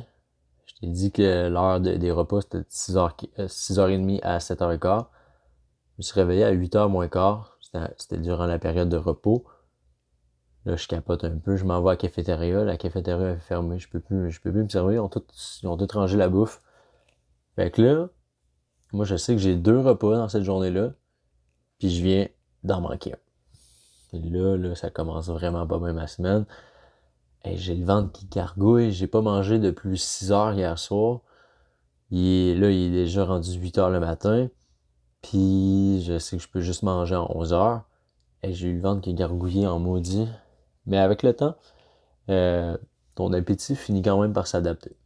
je t'ai dit que l'heure des repas, c'était de 6h30 à 7h15. Je me suis réveillé à 8h moins quart. C'était durant la période de repos. Là, je capote un peu. Je m'en vais à la cafétéria. La cafétéria est fermée. Je peux plus me servir. Ils ont tout rangé la bouffe. Fait que là, moi, je sais que j'ai 2 repas dans cette journée-là. Puis je viens d'en manquer un. Et là, ça commence vraiment pas bien ma semaine. Et j'ai le ventre qui gargouille. J'ai pas mangé depuis 6 heures hier soir. Il est déjà rendu 8 heures le matin. Puis je sais que je peux juste manger en 11 heures. Et j'ai eu le ventre qui gargouillait en maudit. Mais avec le temps, ton appétit finit quand même par s'adapter.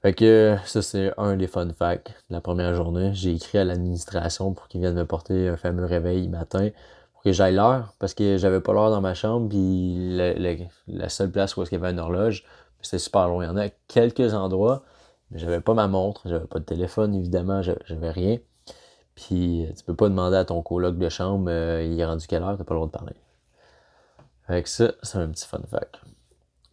Fait que ça, c'est un des fun facts de la première journée. J'ai écrit à l'administration pour qu'ils viennent me porter un fameux réveil matin pour que j'aille l'heure, parce que j'avais pas l'heure dans ma chambre, puis la seule place où il y avait une horloge, c'était super loin. Il y en a quelques endroits, mais j'avais pas ma montre, j'avais pas de téléphone, évidemment, j'avais rien. Puis tu peux pas demander à ton coloc de chambre, il est rendu quelle heure, t'as pas le droit de parler. Fait que ça, c'est un petit fun fact.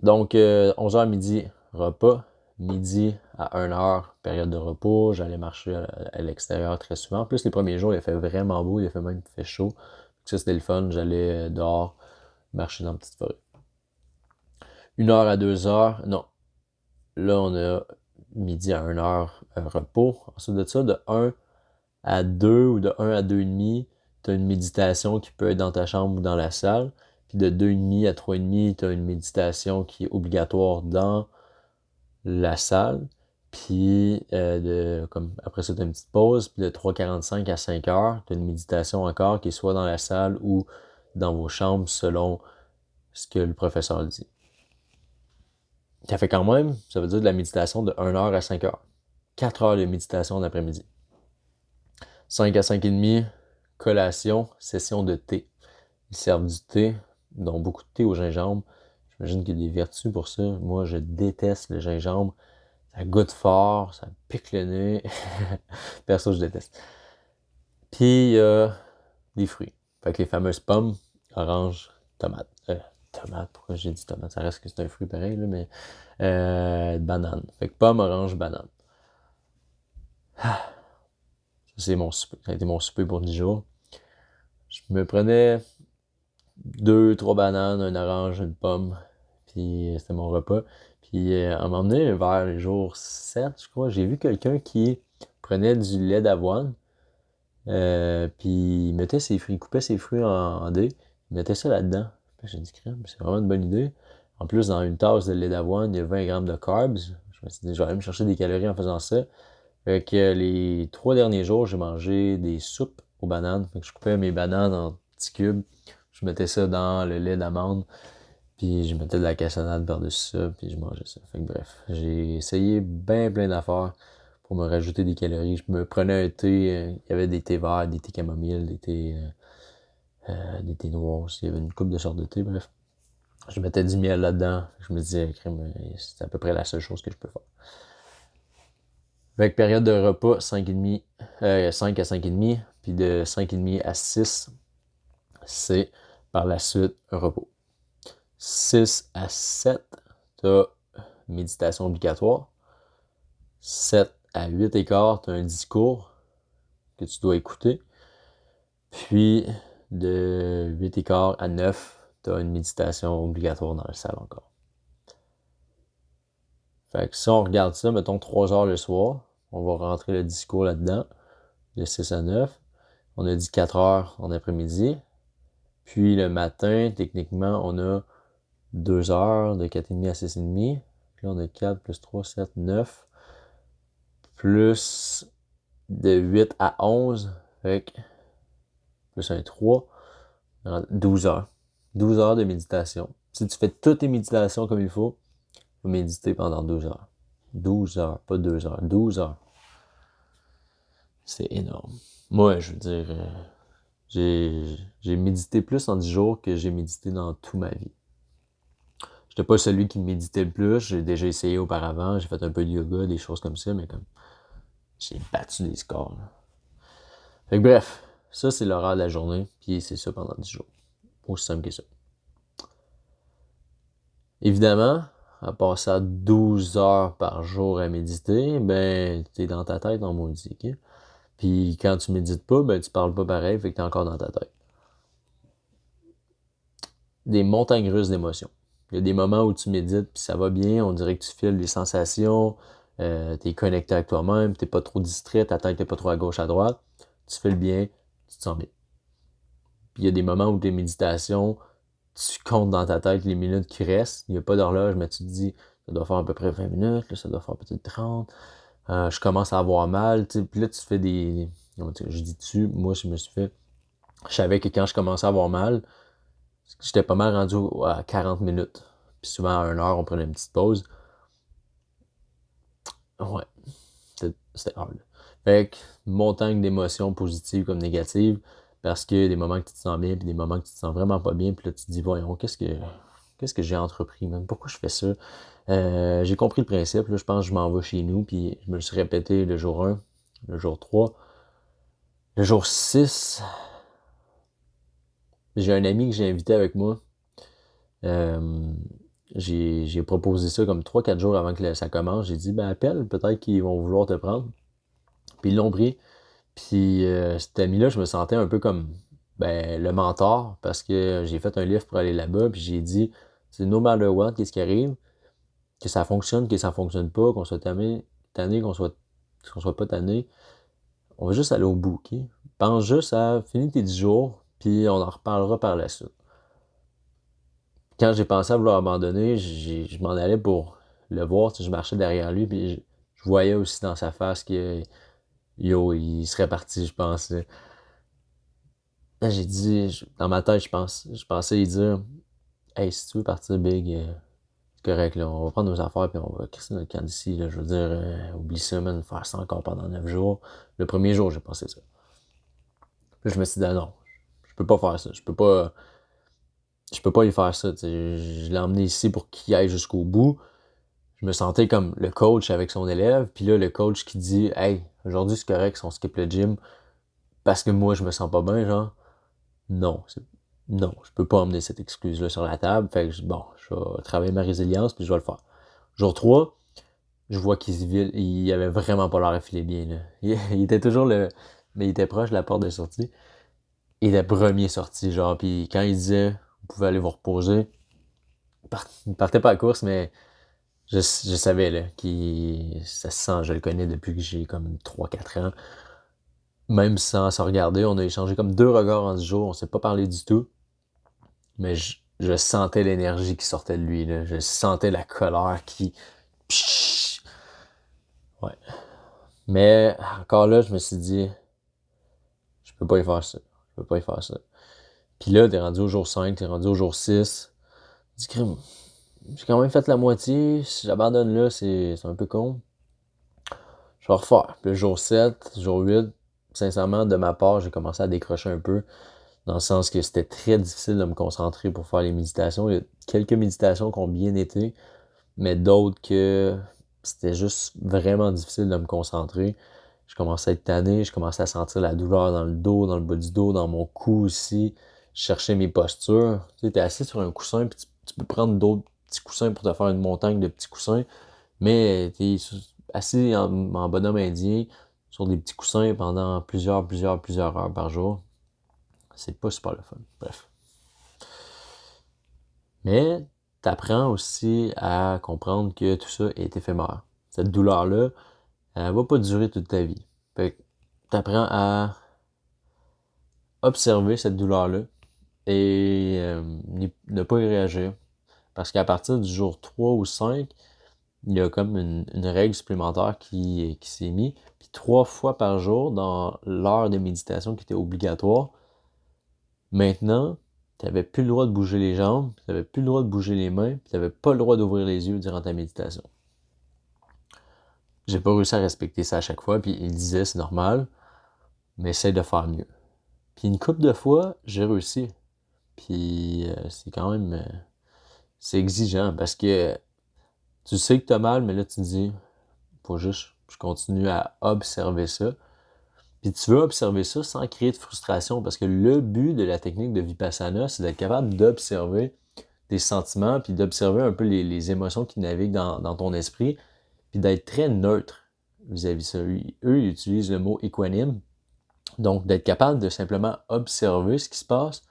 Donc, 11h midi, repas. Midi à 1h, période de repos. J'allais marcher à l'extérieur très souvent. En plus, les premiers jours, il a fait vraiment beau, il a fait même fait chaud. Ça, c'était le fun. J'allais dehors marcher dans la petite forêt. 1h à 2h, non. Là, on a midi à 1h repos. Ensuite de ça, de 1 à 2 ou de 1 à 2h30, tu as une méditation qui peut être dans ta chambre ou dans la salle. Puis de 2h30 à 3h30, tu as une méditation qui est obligatoire dans la salle. Puis, après ça, tu as une petite pause. Puis de 3h45 à 5h, tu as une méditation encore qui est soit dans la salle ou dans vos chambres selon ce que le professeur dit. Ça fait quand même, ça veut dire de la méditation de 1h à 5h. 4 heures de méditation l'après-midi. 5 à 5h30, collation, session de thé. Ils servent du thé, donc beaucoup de thé au gingembre. J'imagine qu'il y a des vertus pour ça. Moi, je déteste le gingembre. Ça goûte fort, ça pique le nez. Perso, je déteste. Puis, il y a des fruits. Fait que les fameuses pommes, oranges, tomates. Tomates, pourquoi j'ai dit tomate? Ça reste que c'est un fruit pareil, là, mais banane. Fait que pommes, oranges, banane. Ça, c'est mon souper. Ça a été mon souper pour 10 jours. Je me prenais 2, 3 bananes, un orange, une pomme. Puis c'était mon repas. Puis à un moment donné, vers les jours 7, je crois, j'ai vu quelqu'un qui prenait du lait d'avoine. Puis il mettait ses fruits, il coupait ses fruits en dés. Il mettait ça là-dedans. Puis j'ai dit, crème, c'est vraiment une bonne idée. En plus, dans une tasse de lait d'avoine, il y a 20 grammes de carbs. Je me suis dit, je vais aller me chercher des calories en faisant ça. Fait que les 3 derniers jours, j'ai mangé des soupes aux bananes. Fait que je coupais mes bananes en petits cubes. Je mettais ça dans le lait d'amande. Puis je mettais de la cassonade par-dessus ça. Puis je mangeais ça. Fait que bref, j'ai essayé bien plein d'affaires pour me rajouter des calories. Je me prenais un thé. Il y avait des thés verts, des thés camomille, des thés noirs aussi. Il y avait une couple de sortes de thé. Bref, je mettais du miel là-dedans. Je me disais, crème, c'est à peu près la seule chose que je peux faire. Avec période de repas, 5h30, 5 à 5h30, puis de 5h30 à 6, c'est par la suite un repos. 6 à 7, tu as méditation obligatoire. 7 à 8h15, tu as un discours que tu dois écouter. Puis de 8h15 à 9, tu as une méditation obligatoire dans la salle encore. Fait que si on regarde ça, mettons 3 heures le soir, on va rentrer le discours là-dedans, de 6 à 9. On a dit 4 heures en après-midi. Puis le matin, techniquement, on a 2 heures de 4h30 à 6h30. Puis là, on a 4 plus 3, 7, 9. Plus de 8 à 11. Fait que plus un 3. 12 heures. 12 heures de méditation. Si tu fais toutes tes méditations comme il faut, tu vas méditer pendant 12 heures. 12 heures, pas 2 heures. 12 heures. C'est énorme. Moi, je veux dire, j'ai médité plus en 10 jours que j'ai médité dans toute ma vie. J'étais pas celui qui méditait le plus. J'ai déjà essayé auparavant. J'ai fait un peu de yoga, des choses comme ça, mais comme j'ai battu des scores. Là. Fait que bref, ça c'est l'horaire de la journée, puis c'est ça pendant 10 jours. Aussi simple que ça. Évidemment, à passer à 12 heures par jour à méditer, ben t'es dans ta tête en maudit. Okay? Puis quand tu médites pas, ben tu parles pas pareil, fait que t'es encore dans ta tête. Des montagnes russes d'émotions. Il y a des moments où tu médites, puis ça va bien, on dirait que tu files des sensations, t'es connecté avec toi-même, t'es pas trop distrait, ta tête n'est pas trop à gauche, à droite, tu fais le bien, tu te sens bien. Puis il y a des moments où tes méditations, tu comptes dans ta tête les minutes qui restent, il n'y a pas d'horloge, mais tu te dis, ça doit faire à peu près 20 minutes, là, ça doit faire peut-être 30, je commence à avoir mal, puis là tu fais des... Je dis moi je me suis fait... Je savais que quand je commençais à avoir mal, j'étais pas mal rendu à 40 minutes. Puis souvent à 1 heure, on prenait une petite pause. Ouais, c'était hard. Fait que montagne d'émotions positives comme négatives, parce qu'il y a des moments que tu te sens bien, puis des moments que tu te sens vraiment pas bien, puis là tu te dis, voyons, qu'est-ce que j'ai entrepris, man? Pourquoi je fais ça? J'ai compris le principe, là, je pense que je m'en vais chez nous, puis je me le suis répété le jour 1, le jour 3, le jour 6. J'ai un ami que j'ai invité avec moi. Euh, j'ai proposé ça comme 3, 4 jours avant que ça commence. J'ai dit, ben appelle, peut-être qu'ils vont vouloir te prendre. Puis ils l'ont pris. Puis cet ami-là, je me sentais un peu comme le mentor parce que j'ai fait un livre pour aller là-bas. Puis j'ai dit, c'est no matter what, qu'est-ce qui arrive, que ça fonctionne, que ça fonctionne pas, qu'on soit tanné, qu'on soit pas tanné. On va juste aller au bout, ok? Pense juste à finir tes 10 jours, puis on en reparlera par la suite. Quand j'ai pensé à vouloir abandonner, je m'en allais pour le voir, je marchais derrière lui, puis je Je voyais aussi dans sa face que, il serait parti, je pense. Là, j'ai dit, dans ma tête, je pensais lui dire, hey, si tu veux partir big, c'est correct, là, on va prendre nos affaires puis on va crisser notre camp d'ici, là. Je veux dire, oublie ça, man, faire ça encore pendant 9 jours. Le premier jour, j'ai pensé ça. Puis je me suis dit, ah non, je peux pas faire ça. Je peux pas lui faire ça. T'sais. Je l'ai emmené ici pour qu'il aille jusqu'au bout. Je me sentais comme le coach avec son élève. Puis là, le coach qui dit, hey, aujourd'hui c'est correct si on skip le gym parce que moi je me sens pas bien, genre. Non, non, je peux pas emmener cette excuse-là sur la table. Fait que bon, je vais travailler ma résilience puis je vais le faire. Jour 3, je vois il avait vraiment pas l'air à filer bien, là. Il était toujours mais il était proche de la porte de sortie. Il était premier sorti, genre, puis quand il disait, vous pouvez aller vous reposer, il partait pas à la course, mais je savais, là, ça se sent, je le connais depuis que j'ai comme 3 4 ans. Même sans se regarder, on a échangé comme 2 regards en 10 jours, on s'est pas parlé du tout, mais je sentais l'énergie qui sortait de lui, là. Je sentais la colère qui... Psh! Ouais. Mais encore là, je me suis dit, je peux pas y faire ça. Je peux pas y faire ça. Puis là, t'es rendu au jour 5, t'es rendu au jour 6. Dis, crime, j'ai quand même fait la moitié. Si j'abandonne là, c'est un peu con. Je vais refaire. Puis le jour 7, jour 8, sincèrement, de ma part, j'ai commencé à décrocher un peu. Dans le sens que c'était très difficile de me concentrer pour faire les méditations. Il y a quelques méditations qui ont bien été, mais d'autres que c'était juste vraiment difficile de me concentrer. Je commençais à être tanné, je commençais à sentir la douleur dans le dos, dans le bas du dos, dans mon cou aussi. Je cherchais mes postures. Tu sais, t'es assis sur un coussin, puis tu peux prendre d'autres petits coussins pour te faire une montagne de petits coussins, mais t'es assis en bonhomme indien sur des petits coussins pendant plusieurs heures par jour. C'est pas super le fun. Bref. Mais t'apprends aussi à comprendre que tout ça est éphémère. Cette douleur-là, elle va pas durer toute ta vie. Fait que t'apprends à observer cette douleur-là et ne pas y réagir. Parce qu'à partir du jour 3 ou 5, il y a comme une règle supplémentaire qui s'est mise. Puis 3 fois par jour, dans l'heure de méditation qui était obligatoire, maintenant, tu n'avais plus le droit de bouger les jambes, tu n'avais plus le droit de bouger les mains, puis tu n'avais pas le droit d'ouvrir les yeux durant ta méditation. J'ai pas réussi à respecter ça à chaque fois, puis il disait c'est normal, mais essaye de faire mieux. Puis une couple de fois, j'ai réussi. Puis c'est quand même c'est exigeant parce que tu sais que t'as mal, mais là tu te dis faut juste je continue à observer ça. Puis tu veux observer ça sans créer de frustration parce que le but de la technique de Vipassana, c'est d'être capable d'observer tes sentiments puis d'observer un peu les émotions qui naviguent dans ton esprit puis d'être très neutre vis-à-vis de ça. Eux, ils utilisent le mot équanime. Donc, d'être capable de simplement observer ce qui se passe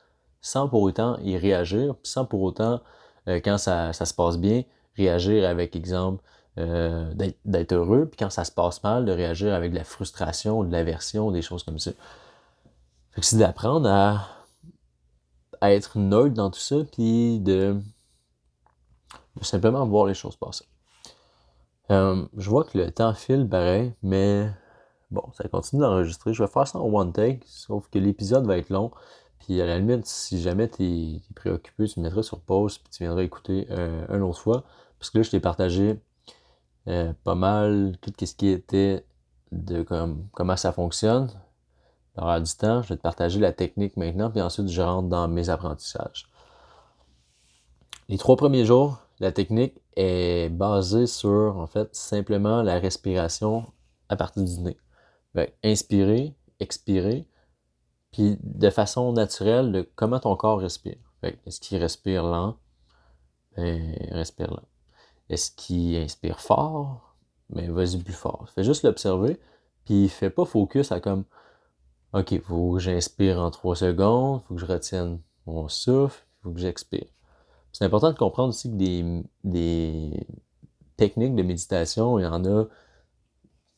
sans pour autant y réagir, sans pour autant, quand ça se passe bien, réagir avec, exemple, d'être heureux, puis quand ça se passe mal, de réagir avec de la frustration, de l'aversion, des choses comme ça. Fait que c'est d'apprendre à être neutre dans tout ça, puis de simplement voir les choses passer. Je vois que le temps file pareil, mais bon, ça continue d'enregistrer. Je vais faire ça en one take, sauf que l'épisode va être long. Puis à la limite, si jamais t'es préoccupé, tu me mettras sur pause, puis tu viendras écouter une autre fois. Parce que là, je t'ai partagé pas mal tout ce qui était de comment ça fonctionne, l'horaire du temps. Je vais te partager la technique maintenant, puis ensuite je rentre dans mes apprentissages. Les 3 premiers jours, la technique est basée sur, en fait, simplement la respiration à partir du nez. Fait, inspirer, expirer, puis de façon naturelle, de comment ton corps respire. Fait, est-ce qu'il respire lent? Ben, respire lent. Est-ce qu'il inspire fort? Ben, vas-y plus fort. Fais juste l'observer, puis fais pas focus à comme, OK, faut que j'inspire en 3 secondes, faut que je retienne mon souffle, faut que j'expire. C'est important de comprendre aussi que des techniques de méditation, il y en a,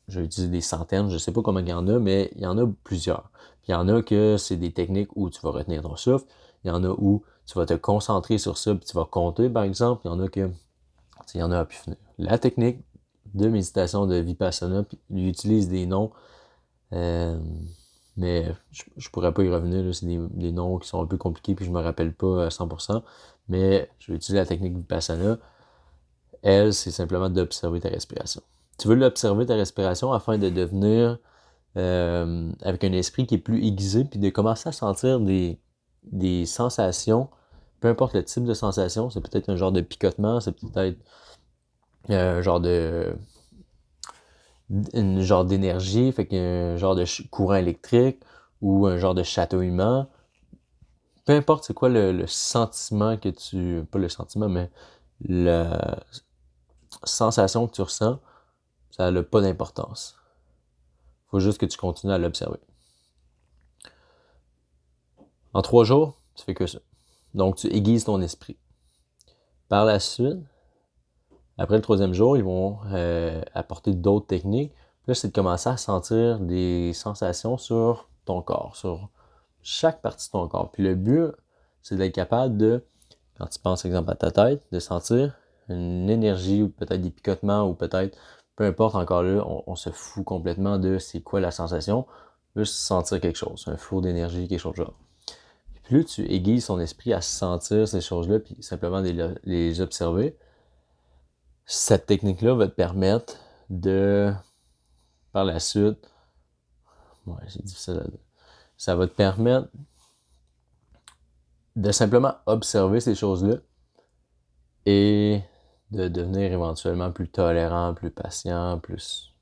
je vais utiliser des centaines, je sais pas combien il y en a, mais il y en a plusieurs. Puis il y en a que c'est des techniques où tu vas retenir ton souffle, il y en a où tu vas te concentrer sur ça, puis tu vas compter, par exemple, il y en a que, il y en a à pu finir. La technique de méditation de Vipassana, puis il utilise des noms, mais je pourrais pas y revenir, là, c'est des noms qui sont un peu compliqués, puis je me rappelle pas à 100%, mais je vais utiliser la technique Vipassana. Elle, c'est simplement d'observer ta respiration. Tu veux l'observer ta respiration afin de devenir avec un esprit qui est plus aiguisé, puis de commencer à sentir des sensations, peu importe le type de sensation, c'est peut-être un genre de picotement, c'est peut-être un genre de une genre d'énergie, fait qu'un genre de courant électrique ou un genre de chatouillement. Peu importe c'est quoi le sentiment que tu... Pas le sentiment, mais la sensation que tu ressens, ça n'a pas d'importance. Faut juste que tu continues à l'observer. En 3 jours, tu fais que ça. Donc, tu aiguises ton esprit. Par la suite, après le 3e jour, ils vont apporter d'autres techniques. Puis là, c'est de commencer à sentir des sensations sur ton corps, sur chaque partie de ton corps. Puis le but, c'est d'être capable de, quand tu penses, exemple, à ta tête, de sentir une énergie ou peut-être des picotements ou peut-être, peu importe, encore là, on se fout complètement de c'est quoi la sensation. Juste sentir quelque chose, un flot d'énergie, quelque chose de genre. Plus tu aiguises ton esprit à sentir ces choses-là, puis simplement les observer, cette technique-là va te permettre de, par la suite, ouais, c'est difficile à dire, ça va te permettre de simplement observer ces choses-là et de devenir éventuellement plus tolérant, plus patient, plus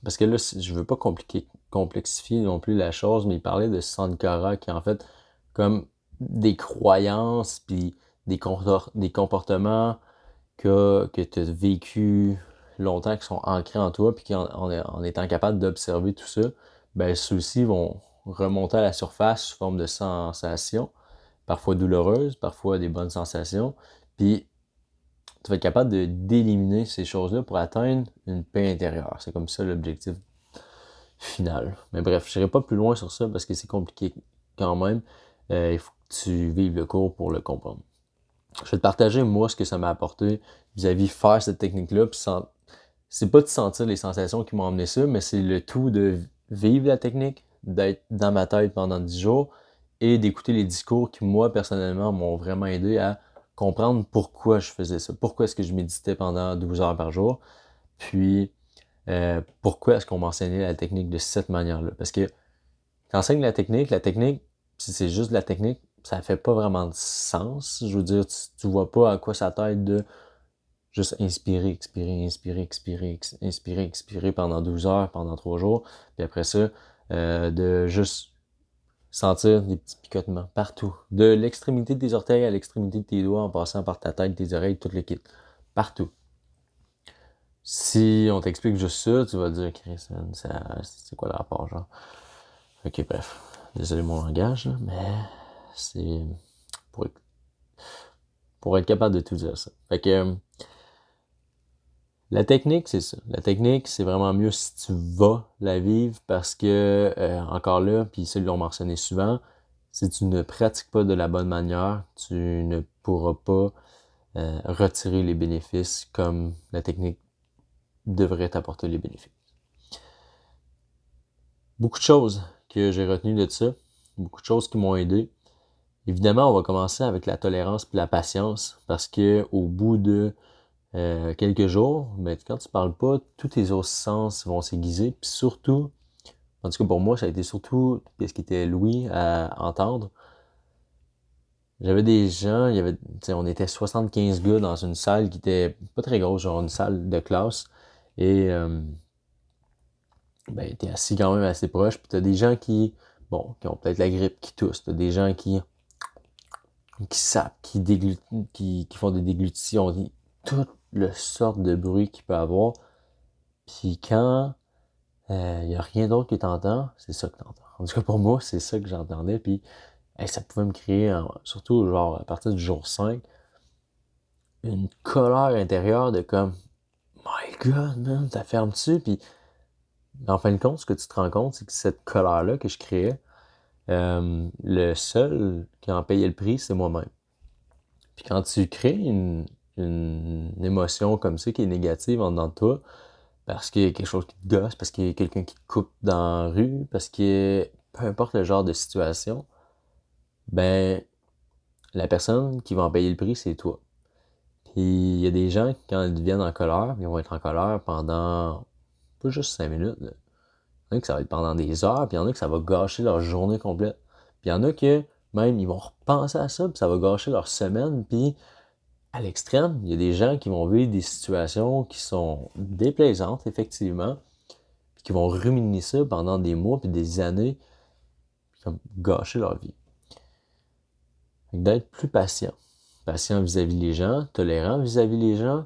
parce que là, je veux pas complexifier non plus la chose, mais il parlait de Sankara qui est en fait comme des croyances puis des comportements que tu as vécu longtemps, qui sont ancrés en toi, puis en étant capable d'observer tout ça, ben ceux-ci vont remonter à la surface sous forme de sensations, parfois douloureuses, parfois des bonnes sensations, puis tu vas être capable d'éliminer ces choses-là pour atteindre une paix intérieure. C'est comme ça l'objectif final. Mais bref, je n'irai pas plus loin sur ça parce que c'est compliqué quand même. Il faut que tu vives le cours pour le comprendre. Je vais te partager, moi, ce que ça m'a apporté vis-à-vis faire cette technique-là. Puis c'est pas de sentir les sensations qui m'ont amené ça, mais c'est le tout de vivre la technique, d'être dans ma tête pendant 10 jours et d'écouter les discours qui, moi, personnellement, m'ont vraiment aidé à comprendre pourquoi je faisais ça. Pourquoi est-ce que je méditais pendant 12 heures par jour. Puis, pourquoi est-ce qu'on m'enseignait la technique de cette manière-là. Parce que t'enseignes la technique, si c'est juste de la technique, ça fait pas vraiment de sens. Je veux dire, tu vois pas à quoi ça t'aide de juste inspirer, expirer, inspirer, expirer, inspirer, expirer pendant 12 heures, pendant 3 jours. Puis après ça, de juste sentir des petits picotements partout. De l'extrémité de tes orteils à l'extrémité de tes doigts, en passant par ta tête, tes oreilles, tout le kit. Partout. Si on t'explique juste ça, tu vas te dire, Chris, c'est quoi le rapport, genre? Ok, bref. Désolé mon langage, là, mais c'est pour, pour être capable de tout dire ça. Fait que la technique, c'est ça. La technique, c'est vraiment mieux si tu vas la vivre parce que, encore là, puis ça, ils l'ont mentionné souvent, si tu ne pratiques pas de la bonne manière, tu ne pourras pas retirer les bénéfices comme la technique devrait t'apporter les bénéfices. Beaucoup de choses que j'ai retenues de ça, beaucoup de choses qui m'ont aidé. Évidemment, on va commencer avec la tolérance et la patience parce que au bout de quelques jours, ben, quand tu parles pas, tous tes autres sens vont s'aiguiser. Puis surtout, en tout cas pour moi, ça a été surtout ce qui était Louis à entendre. J'avais des gens, on était 75 gars dans une salle qui était pas très grosse, genre une salle de classe. Et ben, t'es assis quand même assez proche. Puis t'as des gens qui ont peut-être la grippe, qui toussent. T'as des gens qui sapent, qui font des déglutitions, toutes le sorte de bruit qu'il peut avoir. Puis quand il n'y a rien d'autre que t'entends, c'est ça que t'entends. En tout cas, pour moi, c'est ça que j'entendais. Puis ça pouvait me créer, surtout genre à partir du jour 5, une colère intérieure de comme My God, man, ça ferme-tu? Puis en fin de compte, ce que tu te rends compte, c'est que cette colère-là que je créais, le seul qui en payait le prix, c'est moi-même. Puis quand tu crées une émotion comme ça qui est négative en dedans de toi, parce qu'il y a quelque chose qui te gosse, parce qu'il y a quelqu'un qui te coupe dans la rue, parce que peu importe le genre de situation, ben la personne qui va en payer le prix, c'est toi. Puis il y a des gens, quand ils deviennent en colère, ils vont être en colère pendant pas juste 5 minutes. Là. Il y en a que ça va être pendant des heures, puis il y en a que ça va gâcher leur journée complète. Puis il y en a que même ils vont repenser à ça, puis ça va gâcher leur semaine, puis à l'extrême, il y a des gens qui vont vivre des situations qui sont déplaisantes, effectivement, puis qui vont ruminer ça pendant des mois puis des années, puis comme gâcher leur vie. D'être plus patient. Patient vis-à-vis des gens, tolérant vis-à-vis des gens,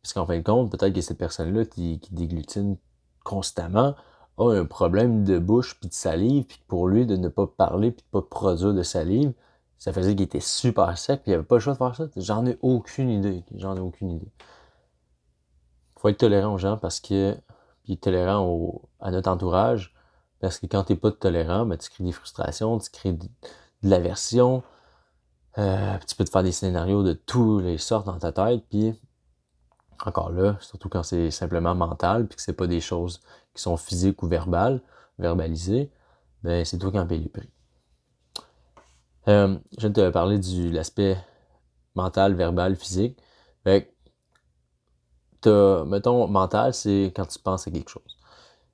parce qu'en fin de compte, peut-être que cette personne-là qui déglutine constamment a un problème de bouche puis de salive, puis pour lui, de ne pas parler puis de ne pas produire de salive, ça faisait qu'il était super sec puis il avait pas le choix de faire ça. J'en ai aucune idée. J'en ai aucune idée. Faut être tolérant aux gens parce que, puis tolérant à notre entourage, parce que quand t'es pas tolérant, ben, tu crées des frustrations, tu crées de l'aversion, tu peux te faire des scénarios de tous les sortes dans ta tête, puis encore là, surtout quand c'est simplement mental, puis que c'est pas des choses qui sont physiques ou verbalisées, ben c'est toi qui en payes le prix. Je viens de te parler de l'aspect mental, verbal, physique. Fait que mettons, mental, c'est quand tu penses à quelque chose.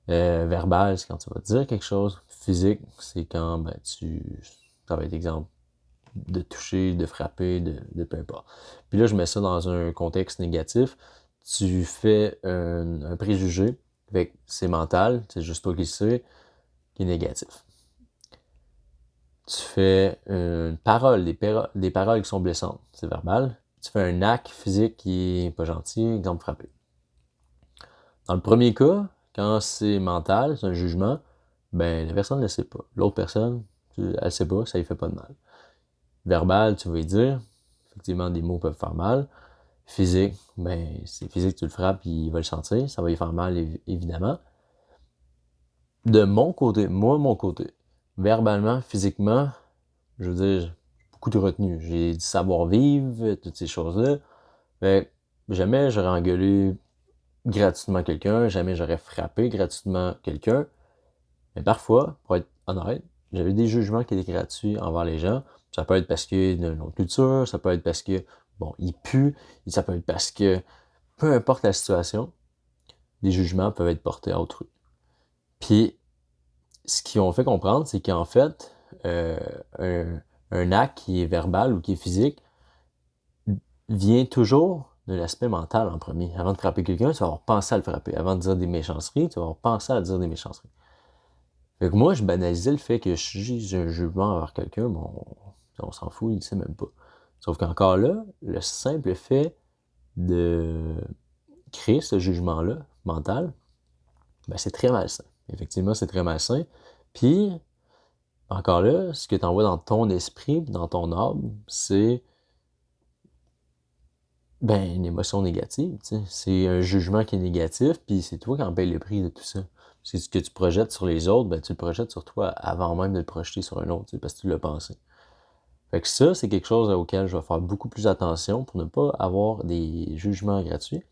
Verbal, c'est quand tu vas dire quelque chose. Physique, c'est quand ben, ça va être exemple de toucher, de frapper, de peu importe. Puis là, je mets ça dans un contexte négatif. Tu fais un préjugé, fait que c'est mental, c'est juste toi qui le sais, qui est négatif. Tu fais une parole, des paroles qui sont blessantes, c'est verbal. Tu fais un acte physique qui est pas gentil, exemple frapper. Dans le premier cas, quand c'est mental, c'est un jugement, ben la personne ne le sait pas. L'autre personne, elle sait pas, ça lui fait pas de mal. Verbal, tu vas lui dire, effectivement, des mots peuvent faire mal. Physique, ben c'est physique, tu le frappes, il va le sentir, ça va lui faire mal, évidemment. De mon côté, mon côté, verbalement, physiquement, je veux dire, beaucoup de retenue. J'ai du savoir-vivre, toutes ces choses-là. Mais jamais j'aurais engueulé gratuitement quelqu'un, jamais j'aurais frappé gratuitement quelqu'un. Mais parfois, pour être honnête, j'avais des jugements qui étaient gratuits envers les gens. Ça peut être parce qu'il y a une autre culture, ça peut être parce que, bon, il pue, ça peut être parce que, peu importe la situation, des jugements peuvent être portés à autrui. Puis, ce qu'ils ont fait comprendre, c'est qu'en fait, euh, un acte qui est verbal ou qui est physique vient toujours de l'aspect mental en premier. Avant de frapper quelqu'un, tu vas avoir pensé à le frapper. Avant de dire des méchancetés, tu vas avoir pensé à dire des méchancetés. Fait que moi, je banalisais le fait que j'ai un jugement envers quelqu'un, bon, on s'en fout, il ne sait même pas. Sauf qu'encore là, le simple fait de créer ce jugement-là, mental, ben c'est très malsain. Effectivement, c'est très malsain. Puis, encore là, ce que tu envoies dans ton esprit, dans ton âme, c'est ben une émotion négative, tu sais. C'est un jugement qui est négatif, puis c'est toi qui en paye le prix de tout ça. C'est ce que tu projettes sur les autres, ben tu le projettes sur toi avant même de le projeter sur un autre, tu sais, parce que tu l'as pensé. Fait que ça, c'est quelque chose auquel je vais faire beaucoup plus attention pour ne pas avoir des jugements gratuits.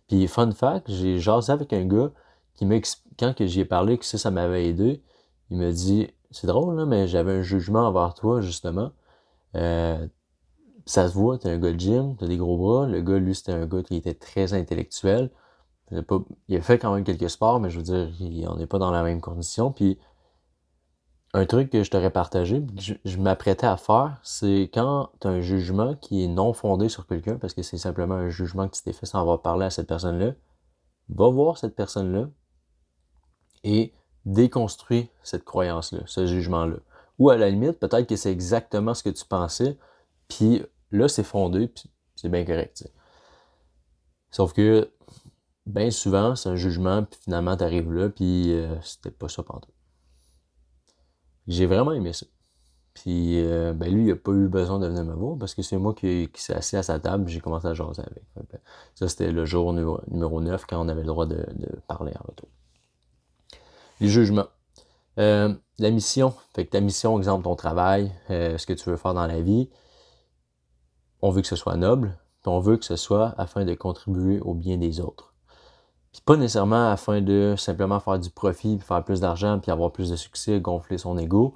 Puis fun fact, j'ai jasé avec un gars qui quand que j'y ai parlé que ça m'avait aidé, il me dit, c'est drôle là, mais j'avais un jugement envers toi justement. Euh, Ça se voit, t'es un gars de gym, t'as des gros bras. Le gars, lui, c'était un gars qui était très intellectuel. Il a fait quand même quelques sports, mais je veux dire, on n'est pas dans la même condition. Puis un truc que je t'aurais partagé, que je m'apprêtais à faire, c'est quand tu as un jugement qui est non fondé sur quelqu'un, parce que c'est simplement un jugement que tu t'es fait sans avoir parlé à cette personne-là, va voir cette personne-là et déconstruis cette croyance-là, ce jugement-là. Ou à la limite, peut-être que c'est exactement ce que tu pensais, puis là, c'est fondé, puis c'est bien correct. T'sais. Sauf que, bien souvent, c'est un jugement, puis finalement, t'arrives là, puis c'était pas ça pantoute. J'ai vraiment aimé ça. Puis, ben lui, il a pas eu besoin de venir me voir parce que c'est moi qui s'est assis à sa table et j'ai commencé à jaser avec. Ça, c'était le jour numéro 9 quand on avait le droit de parler en retour. Les jugements. La mission. Fait que ta mission, exemple, ton travail, ce que tu veux faire dans la vie, on veut que ce soit noble. puis on veut que ce soit afin de contribuer au bien des autres. Puis pas nécessairement afin de simplement faire du profit, puis faire plus d'argent, puis avoir plus de succès, gonfler son ego.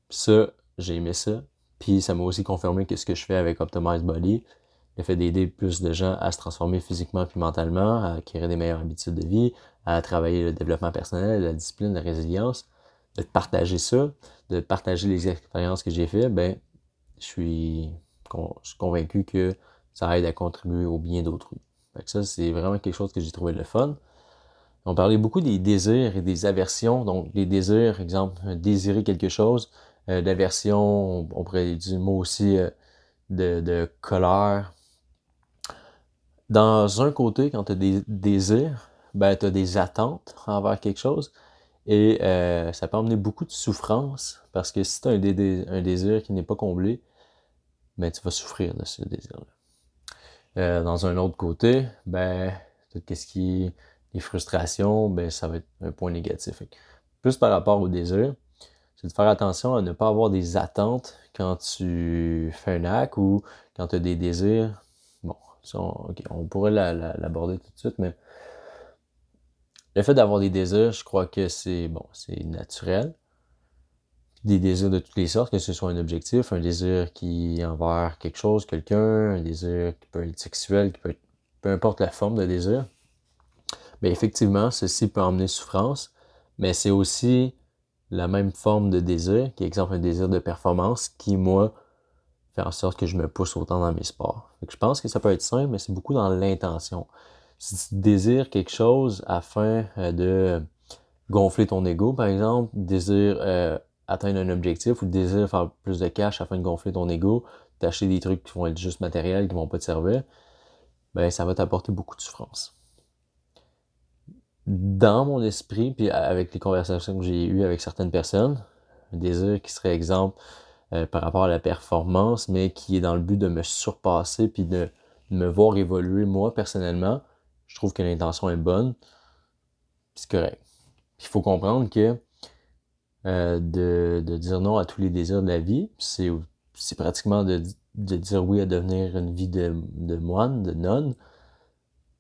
Ça, j'ai aimé ça. Puis ça m'a aussi confirmé que ce que je fais avec Optimize Body, le fait d'aider plus de gens à se transformer physiquement puis mentalement, à acquérir des meilleures habitudes de vie, à travailler le développement personnel, la discipline, la résilience, de partager ça, de partager les expériences que j'ai faites, ben, je suis convaincu que ça aide à contribuer au bien d'autrui. Fait que ça, c'est vraiment quelque chose que j'ai trouvé le fun. On parlait beaucoup des désirs et des aversions. Donc, les désirs, exemple, désirer quelque chose. L'aversion, on pourrait dire le mot aussi de colère. Dans un côté, quand tu as des désirs, ben, tu as des attentes envers quelque chose. Et ça peut emmener beaucoup de souffrance. Parce que si tu as un désir qui n'est pas comblé, ben, tu vas souffrir de ce désir-là. Dans un autre côté, ben, tout ce qui est les frustrations, ben, ça va être un point négatif. Fait que, plus par rapport au désir, c'est de faire attention à ne pas avoir des attentes quand tu fais un acte ou quand tu as des désirs. Bon, ça, on pourrait l'aborder tout de suite, mais le fait d'avoir des désirs, je crois que c'est naturel. Des désirs de toutes les sortes, que ce soit un objectif, un désir qui est envers quelque chose, quelqu'un, un désir qui peut être sexuel, qui peut être peu importe la forme de désir. Mais effectivement, ceci peut emmener souffrance, mais c'est aussi la même forme de désir, qui est exemple un désir de performance, qui, moi, fait en sorte que je me pousse autant dans mes sports. Fait que je pense que ça peut être simple, mais c'est beaucoup dans l'intention. Si tu désires quelque chose afin de gonfler ton ego, par exemple, désir atteindre un objectif ou désir faire plus de cash afin de gonfler ton ego, t'acheter des trucs qui vont être juste matériels, qui vont pas te servir, ben ça va t'apporter beaucoup de souffrance. Dans mon esprit, puis avec les conversations que j'ai eues avec certaines personnes, un désir qui serait exemple par rapport à la performance, mais qui est dans le but de me surpasser puis de me voir évoluer moi personnellement, je trouve que l'intention est bonne, puis c'est correct. Puis il faut comprendre que de dire non à tous les désirs de la vie, c'est pratiquement de dire oui à devenir une vie de moine, de nonne,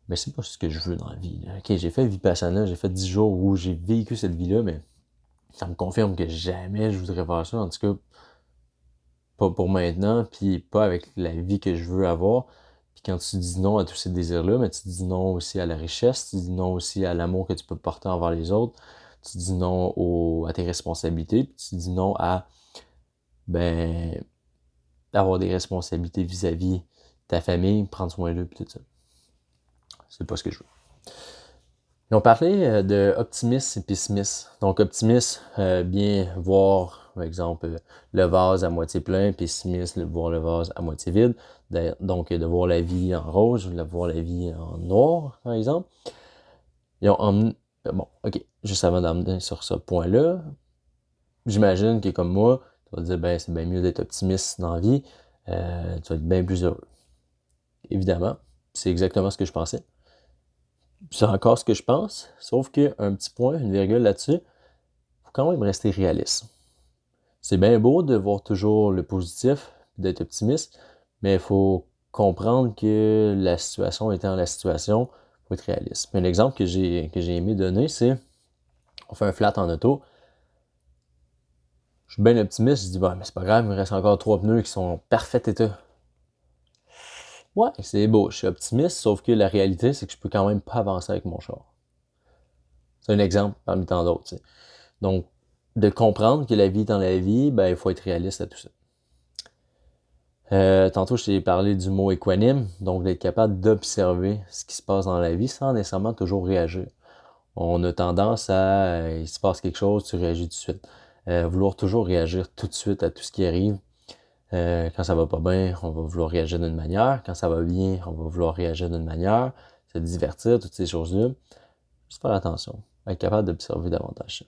mais c'est pas ce que je veux dans la vie. Là. Ok, j'ai fait Vipassana, j'ai fait 10 jours où j'ai vécu cette vie-là, mais ça me confirme que jamais je voudrais faire ça, en tout cas pas pour maintenant, puis pas avec la vie que je veux avoir. Puis quand tu dis non à tous ces désirs-là, mais tu dis non aussi à la richesse, tu dis non aussi à l'amour que tu peux porter envers les autres, tu dis non à tes responsabilités, puis tu dis non à ben avoir des responsabilités vis-à-vis ta famille, prendre soin d'eux, puis tout ça. C'est pas ce que je veux. Et on parlait de optimisme et pessimisme. Donc optimisme, bien voir, par exemple, le vase à moitié plein, pessimiste, voir le vase à moitié vide. Donc de voir la vie en rouge, de voir la vie en noir, par exemple. Ils ont emmené, bon, ok, juste avant d'emmener sur ce point-là, j'imagine que comme moi, tu vas te dire, ben c'est bien mieux d'être optimiste dans la vie, tu vas être bien plus heureux. Évidemment, c'est exactement ce que je pensais. C'est encore ce que je pense, sauf qu'un petit point, une virgule là-dessus, il faut quand même rester réaliste. C'est bien beau de voir toujours le positif, d'être optimiste, mais il faut comprendre que la situation étant la situation, il faut être réaliste. Un exemple que j'ai aimé donner, c'est on fait un flat en auto. Je suis bien optimiste, je dis bah mais c'est pas grave, il me reste encore 3 pneus qui sont en parfait état. Ouais, c'est beau, je suis optimiste, sauf que la réalité, c'est que je peux quand même pas avancer avec mon char. C'est un exemple parmi tant d'autres. T'sais. Donc, de comprendre que la vie est dans la vie, ben il faut être réaliste à tout ça. Tantôt, je t'ai parlé du mot équanime, donc d'être capable d'observer ce qui se passe dans la vie sans nécessairement toujours réagir. On a tendance à, il se passe quelque chose, tu réagis tout de suite. Vouloir toujours réagir tout de suite à tout ce qui arrive. Quand ça va pas bien, on va vouloir réagir d'une manière. Quand ça va bien, on va vouloir réagir d'une manière. Se divertir, toutes ces choses-là. Juste faire attention. Être capable d'observer davantage ça.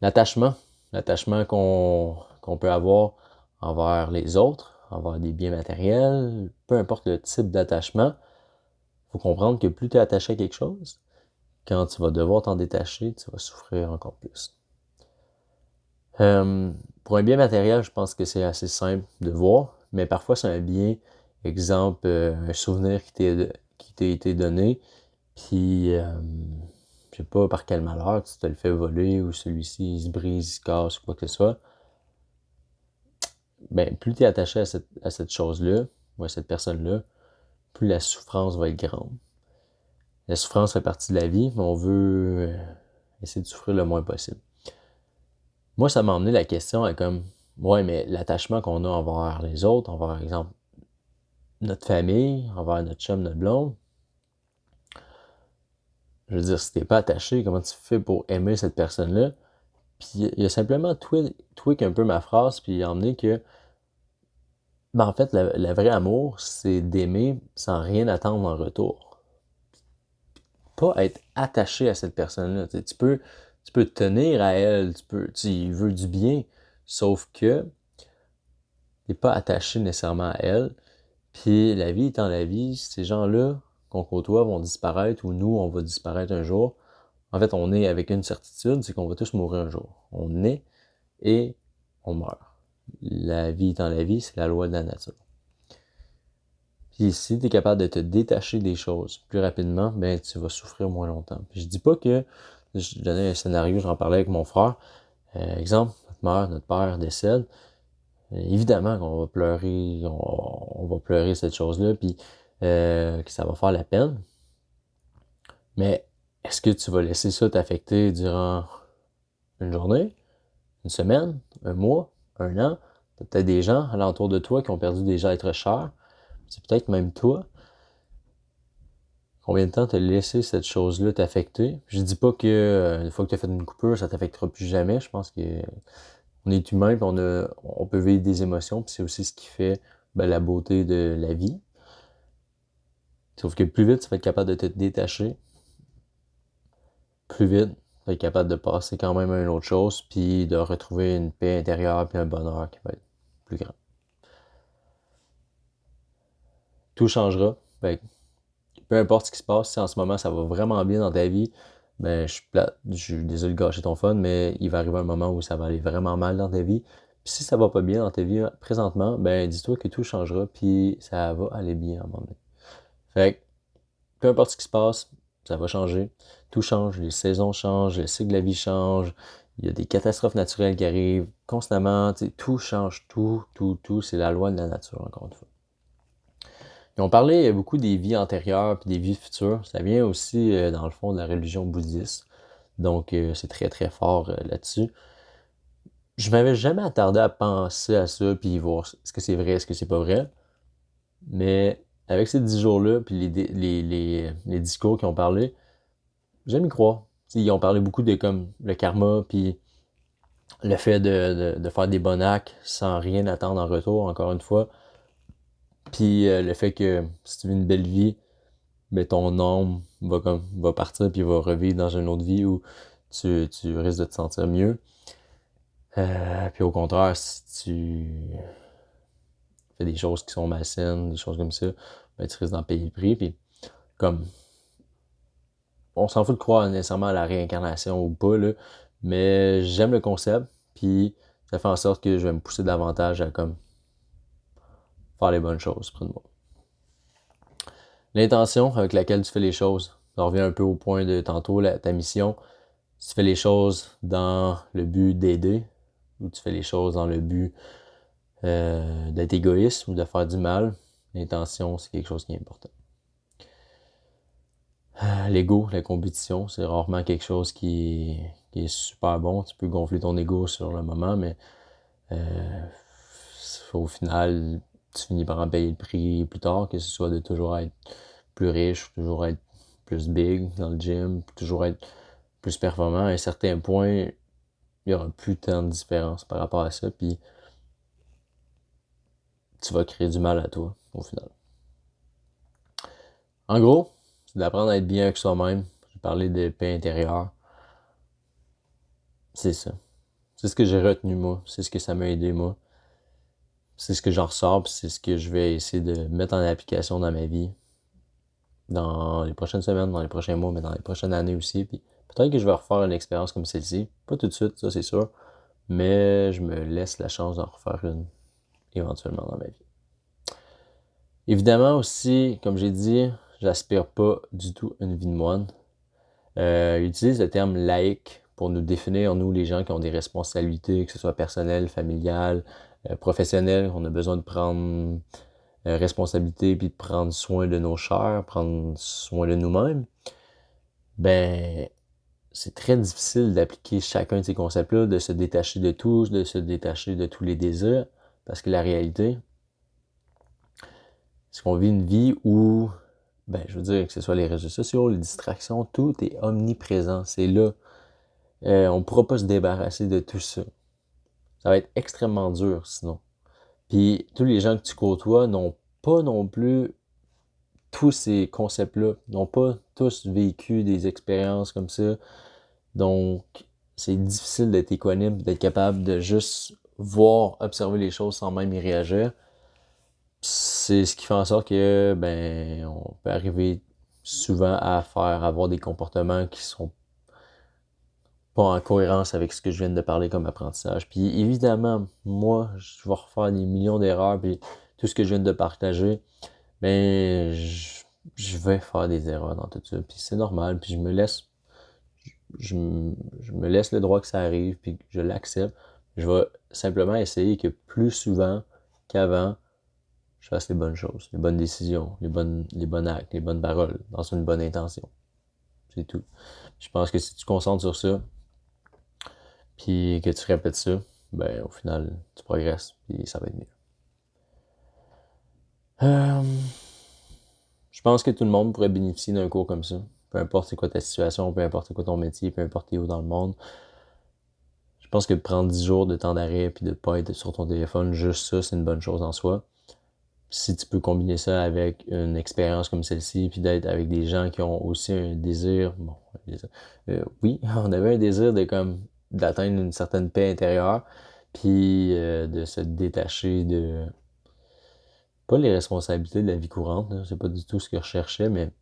L'attachement. L'attachement qu'on peut avoir envers les autres, envers des biens matériels, peu importe le type d'attachement, il faut comprendre que plus tu es attaché à quelque chose, quand tu vas devoir t'en détacher, tu vas souffrir encore plus. Pour un bien matériel, je pense que c'est assez simple de voir. mais parfois c'est un bien, exemple, un souvenir qui t'a été donné, puis je sais pas par quel malheur tu te le fais voler ou celui-ci il se brise, il se casse ou quoi que ce soit. Ben, plus tu es attaché à cette chose-là, ou à cette personne-là, plus la souffrance va être grande. La souffrance fait partie de la vie, mais on veut essayer de souffrir le moins possible. Moi, ça m'a emmené la question à comme, ouais, mais l'attachement qu'on a envers les autres, envers, par exemple, notre famille, envers notre chum, notre blonde, je veux dire, si t'es pas attaché, comment tu fais pour aimer cette personne-là? Puis il a simplement tweak un peu ma phrase, puis il a emmené que, ben en fait, le vrai amour, c'est d'aimer sans rien attendre en retour. Pas être attaché à cette personne-là. Tu peux tenir à elle, tu veux du bien, sauf que t'es pas attaché nécessairement à elle. Puis la vie étant la vie, ces gens-là qu'on côtoie vont disparaître ou nous, on va disparaître un jour. En fait, on est avec une certitude, c'est qu'on va tous mourir un jour. On naît et on meurt. La vie étant la vie, c'est la loi de la nature. Puis si tu es capable de te détacher des choses plus rapidement, ben tu vas souffrir moins longtemps. Puis je dis pas que, je donnais un scénario, j'en parlais avec mon frère. Exemple, notre mère, notre père décède. Évidemment qu'on va pleurer, on va pleurer cette chose-là, puis que ça va faire la peine. Mais est-ce que tu vas laisser ça t'affecter durant une journée, une semaine, un mois, un an? T'as peut-être des gens alentour de toi qui ont perdu des êtres chers. C'est peut-être même toi. Combien de temps t'as laissé cette chose-là t'affecter? Je dis pas que une fois que t'as fait une coupure, ça t'affectera plus jamais. Je pense que on est humain, puis on peut vivre des émotions, puis c'est aussi ce qui fait la beauté de la vie. Sauf que plus vite tu vas être capable de te détacher, plus vite tu vas être capable de passer quand même à une autre chose, puis de retrouver une paix intérieure, puis un bonheur qui va être plus grand. Tout changera. Fait que peu importe ce qui se passe, si en ce moment ça va vraiment bien dans ta vie, ben je suis plate, je suis désolé de gâcher ton fun, mais il va arriver un moment où ça va aller vraiment mal dans ta vie. Puis si ça va pas bien dans ta vie présentement, ben dis-toi que tout changera, puis ça va aller bien à un moment donné. Fait que, peu importe ce qui se passe, ça va changer. Tout change, les saisons changent, le cycle de la vie change, il y a des catastrophes naturelles qui arrivent constamment, tout change, tout, c'est la loi de la nature, encore une fois. Ils ont parlé beaucoup des vies antérieures puis des vies futures. Ça vient aussi, dans le fond, de la religion bouddhiste. Donc, c'est très, très fort là-dessus. Je m'avais jamais attardé à penser à ça puis voir est-ce que c'est vrai, est-ce que c'est pas vrai. Mais avec ces 10 jours-là, puis les discours qu'ils ont parlé, j'aime y croire. T'sais, ils ont parlé beaucoup de comme le karma, puis le fait de faire des bons actes sans rien attendre en retour, encore une fois. Puis le fait que si tu vis une belle vie, ben ton âme va partir puis va revivre dans une autre vie où tu risques de te sentir mieux. Puis au contraire, si tu fais des choses qui sont malsaines, des choses comme ça, ben tu risques d'en payer le prix. Puis comme on s'en fout de croire nécessairement à la réincarnation ou pas, là, mais j'aime le concept, puis ça fait en sorte que je vais me pousser davantage à comme faire les bonnes choses près de moi. L'intention avec laquelle tu fais les choses, on revient un peu au point de tantôt, ta mission. Si tu fais les choses dans le but d'aider, ou tu fais les choses dans le but d'être égoïste ou de faire du mal, l'intention, c'est quelque chose qui est important. L'ego, la compétition, c'est rarement quelque chose qui est super bon. Tu peux gonfler ton ego sur le moment, mais au final, tu finis par en payer le prix plus tard, que ce soit de toujours être plus riche, toujours être plus big dans le gym, toujours être plus performant. À un certain point, il y aura plus tant de différence par rapport à ça, puis tu vas créer du mal à toi, au final. En gros, c'est d'apprendre à être bien avec soi-même. J'ai parlé de paix intérieure. C'est ça. C'est ce que j'ai retenu, moi. C'est ce que ça m'a aidé, moi. C'est ce que j'en ressors, puis c'est ce que je vais essayer de mettre en application dans ma vie. Dans les prochaines semaines, dans les prochains mois, mais dans les prochaines années aussi. Puis peut-être que je vais refaire une expérience comme celle-ci. Pas tout de suite, ça c'est sûr. Mais je me laisse la chance d'en refaire une éventuellement dans ma vie. Évidemment aussi, comme j'ai dit, j'aspire pas du tout à une vie de moine. J'utilise le terme laïque pour nous définir, nous, les gens qui ont des responsabilités, que ce soit personnelles, familiales, professionnelles. On a besoin de prendre responsabilité puis de prendre soin de nos chers, prendre soin de nous-mêmes. Ben, c'est très difficile d'appliquer chacun de ces concepts-là, de se détacher de tout, de se détacher de tous les désirs, parce que la réalité, c'est qu'on vit une vie où, ben, je veux dire, que ce soit les réseaux sociaux, les distractions, tout est omniprésent, c'est là. On ne pourra pas se débarrasser de tout ça. Ça va être extrêmement dur sinon. Puis tous les gens que tu côtoies n'ont pas non plus tous ces concepts-là, n'ont pas tous vécu des expériences comme ça. Donc, c'est difficile d'être équanime, d'être capable de juste voir, observer les choses sans même y réagir. C'est ce qui fait en sorte que, ben, on peut arriver souvent à avoir des comportements qui sont pas en cohérence avec ce que je viens de parler comme apprentissage. Puis évidemment, moi, je vais refaire des millions d'erreurs, puis tout ce que je viens de partager, mais je vais faire des erreurs dans tout ça. Puis c'est normal, puis je me laisse le droit que ça arrive, puis que je l'accepte. Je vais simplement essayer que plus souvent qu'avant, je fasse les bonnes choses, les bonnes décisions, les bons actes, les bonnes paroles, dans une bonne intention. C'est tout. Je pense que si tu te concentres sur ça, puis que tu répètes ça, ben au final, tu progresses, puis ça va être mieux. Euh, je pense que tout le monde pourrait bénéficier d'un cours comme ça. Peu importe c'est quoi ta situation, peu importe c'est quoi ton métier, peu importe où dans le monde. Je pense que de prendre 10 jours de temps d'arrêt puis de pas être sur ton téléphone, juste ça, c'est une bonne chose en soi. Si tu peux combiner ça avec une expérience comme celle-ci, puis d'être avec des gens qui ont aussi un désir, bon, oui, on avait un désir de comme d'atteindre une certaine paix intérieure, puis de se détacher de pas les responsabilités de la vie courante, là, c'est pas du tout ce que je recherchais, mais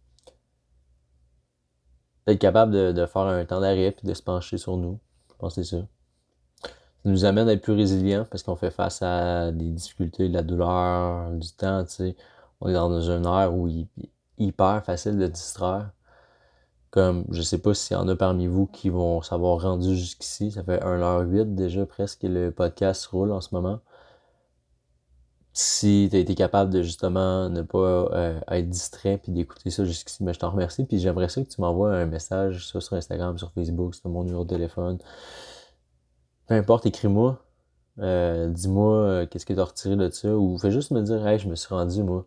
d'être capable de faire un temps d'arrêt puis de se pencher sur nous. Je pense que c'est ça. Ça nous amène à être plus résilients parce qu'on fait face à des difficultés, de la douleur, du temps, tu sais. On est dans une ère où il est hyper facile de distraire. Comme, je sais pas s'il y en a parmi vous qui vont s'avoir rendu jusqu'ici. Ça fait 1h08 déjà presque que le podcast roule en ce moment. Si tu as été capable de justement ne pas être distrait puis d'écouter ça jusqu'ici, ben, je t'en remercie. Puis j'aimerais ça que tu m'envoies un message sur Instagram, sur Facebook, sur mon numéro de téléphone. Peu importe, écris-moi. Dis-moi qu'est-ce que tu as retiré de ça. Ou fais juste me dire, hey, je me suis rendu, moi.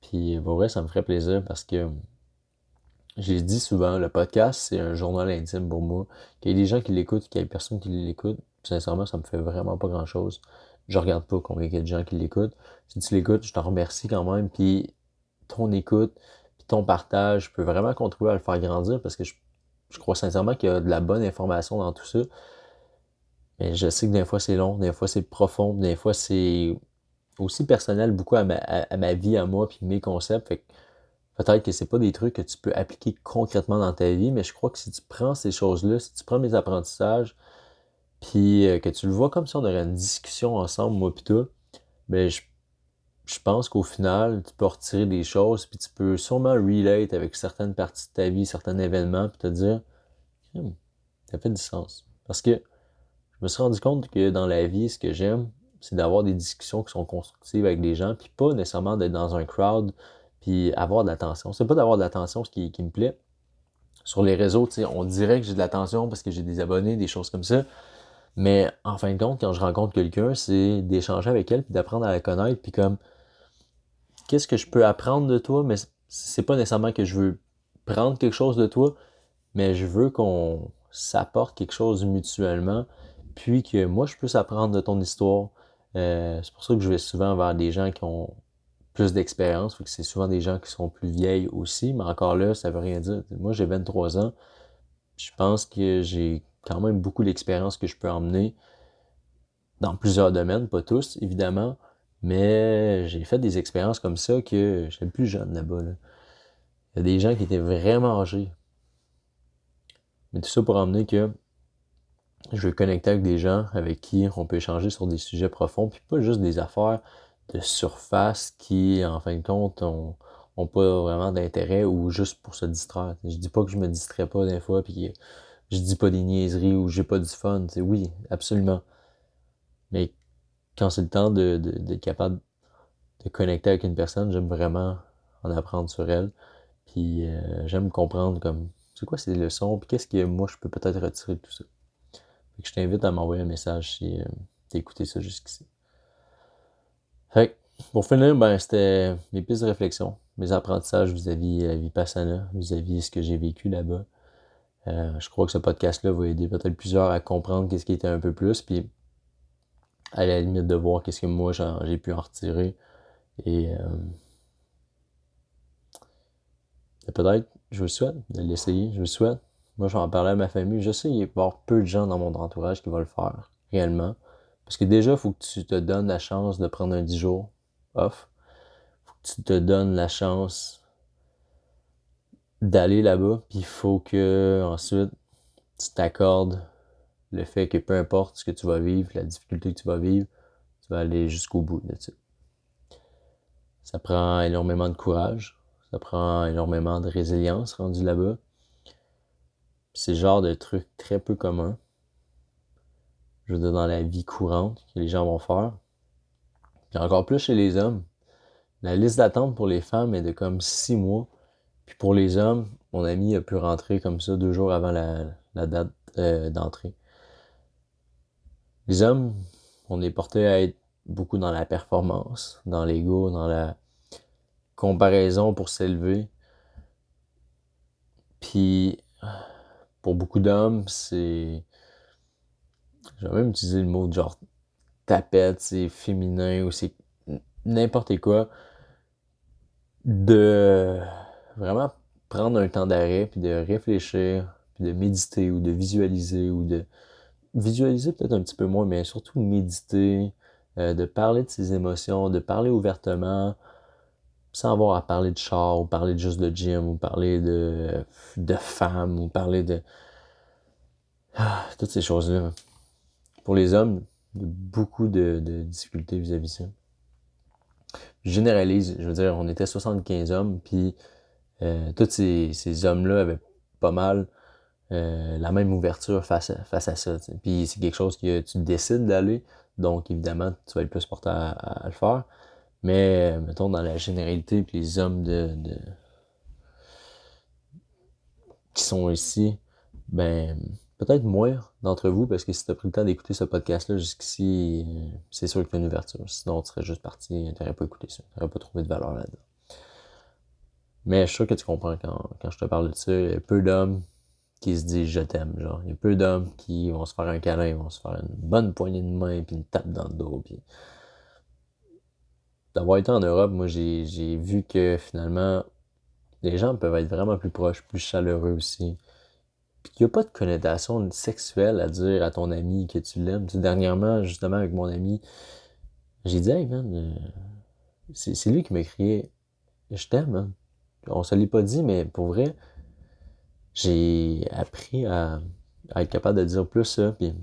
Puis pour vrai, ça me ferait plaisir parce que j'ai dit souvent, le podcast, c'est un journal intime pour moi. Qu'il y ait des gens qui l'écoutent, qu'il y ait personne qui l'écoute, sincèrement, ça me fait vraiment pas grand-chose. Je regarde pas combien il y a de gens qui l'écoutent. Si tu l'écoutes, je t'en remercie quand même. Puis ton écoute, puis ton partage peut vraiment contribuer à le faire grandir parce que je crois sincèrement qu'il y a de la bonne information dans tout ça. Mais je sais que des fois c'est long, des fois c'est profond, des fois c'est aussi personnel beaucoup à ma vie, à moi, puis mes concepts. Fait que peut-être que c'est pas des trucs que tu peux appliquer concrètement dans ta vie, mais je crois que si tu prends ces choses-là, si tu prends mes apprentissages, puis que tu le vois comme si on aurait une discussion ensemble, moi pis toi, ben je pense qu'au final, tu peux retirer des choses, puis tu peux sûrement relate avec certaines parties de ta vie, certains événements, puis te dire, hmm, ça fait du sens. Parce que je me suis rendu compte que dans la vie, ce que j'aime, c'est d'avoir des discussions qui sont constructives avec des gens, puis pas nécessairement d'être dans un crowd, puis avoir de l'attention. C'est pas d'avoir de l'attention qui me plaît. Sur les réseaux, tu sais, on dirait que j'ai de l'attention parce que j'ai des abonnés, des choses comme ça. Mais en fin de compte, quand je rencontre quelqu'un, c'est d'échanger avec elle, puis d'apprendre à la connaître, puis comme, qu'est-ce que je peux apprendre de toi, mais c'est pas nécessairement que je veux prendre quelque chose de toi, mais je veux qu'on s'apporte quelque chose mutuellement, puis que moi, je puisse apprendre de ton histoire. C'est pour ça que je vais souvent vers des gens qui ont plus d'expérience, fait que c'est souvent des gens qui sont plus vieilles aussi, mais encore là, ça veut rien dire. Moi, j'ai 23 ans, je pense que j'ai quand même beaucoup d'expérience que je peux emmener dans plusieurs domaines, pas tous, évidemment, mais j'ai fait des expériences comme ça que j'étais plus jeune là-bas, là. Il y a des gens qui étaient vraiment âgés. Mais tout ça pour emmener que je veux connecter avec des gens avec qui on peut échanger sur des sujets profonds, puis pas juste des affaires de surface qui, en fin de compte, ont pas vraiment d'intérêt ou juste pour se distraire. Je dis pas que je me distrais pas des fois, puis je dis pas des niaiseries ou j'ai pas du fun. Oui, absolument. Mais quand c'est le temps d'être capable de connecter avec une personne, j'aime vraiment en apprendre sur elle. Puis j'aime comprendre comme c'est quoi ces leçons, puis qu'est-ce que moi je peux peut-être retirer de tout ça. Fait que je t'invite à m'envoyer un message si t'as écouté ça jusqu'ici. Fait que, pour finir, ben c'était mes pistes de réflexion, mes apprentissages vis-à-vis Vipassana, vis-à-vis ce que j'ai vécu là-bas. Je crois que ce podcast-là va aider peut-être plusieurs à comprendre qu'est-ce qui était un peu plus, puis à la limite de voir qu'est-ce que moi j'ai pu en retirer. Et peut-être, je vous le souhaite, de l'essayer, je vous le souhaite. Moi, je vais en parler à ma famille. Je sais qu'il va y avoir peu de gens dans mon entourage qui vont le faire, réellement. Parce que déjà, il faut que tu te donnes la chance de prendre un 10 jours off. Faut que tu te donnes la chance d'aller là-bas. Puis il faut que ensuite tu t'accordes le fait que peu importe ce que tu vas vivre, la difficulté que tu vas vivre, tu vas aller jusqu'au bout de ça. Ça prend énormément de courage. Ça prend énormément de résilience rendu là-bas. C'est le genre de truc très peu commun. Je veux dire, dans la vie courante que les gens vont faire. Puis encore plus chez les hommes. La liste d'attente pour les femmes est de comme 6 mois. Puis pour les hommes, mon ami a pu rentrer comme ça 2 jours avant la date d'entrée. Les hommes, on est porté à être beaucoup dans la performance, dans l'ego, dans la comparaison pour s'élever. Puis pour beaucoup d'hommes, c'est... Je vais même utiliser le mot de genre tapette, c'est féminin ou c'est n'importe quoi. De vraiment prendre un temps d'arrêt, puis de réfléchir, puis de méditer ou de visualiser ou de visualiser peut-être un petit peu moins, mais surtout méditer, de parler de ses émotions, de parler ouvertement, sans avoir à parler de char, ou parler juste de gym, ou parler de femmes, ou parler de toutes ces choses-là. Pour les hommes, il y a beaucoup de difficultés vis-à-vis ça. Je généralise, je veux dire, on était 75 hommes, puis tous ces hommes-là avaient pas mal la même ouverture face à ça. T'sais. Puis c'est quelque chose que tu décides d'aller, donc évidemment, tu vas être plus porté à le faire. Mais, mettons, dans la généralité, puis les hommes qui sont ici, ben, peut-être moins d'entre vous, parce que si tu as pris le temps d'écouter ce podcast-là jusqu'ici, c'est sûr qu'il y a une ouverture. Sinon, tu serais juste parti, tu n'aurais pas écouté ça. Tu n'aurais pas trouvé de valeur là-dedans. Mais je suis sûr que tu comprends quand je te parle de ça. Il y a peu d'hommes qui se disent je t'aime, genre. Il y a peu d'hommes qui vont se faire un câlin, ils vont se faire une bonne poignée de main, puis une tape dans le dos, puis... D'avoir été en Europe, moi, j'ai vu que finalement, les gens peuvent être vraiment plus proches, plus chaleureux aussi. Puis qu'il n'y a pas de connotation sexuelle à dire à ton ami que tu l'aimes. Tu sais, dernièrement, justement, avec mon ami, j'ai dit, hey man, c'est lui qui m'a crié, je t'aime, man. On se l'est pas dit, mais pour vrai, j'ai appris à être capable de dire plus ça. Puis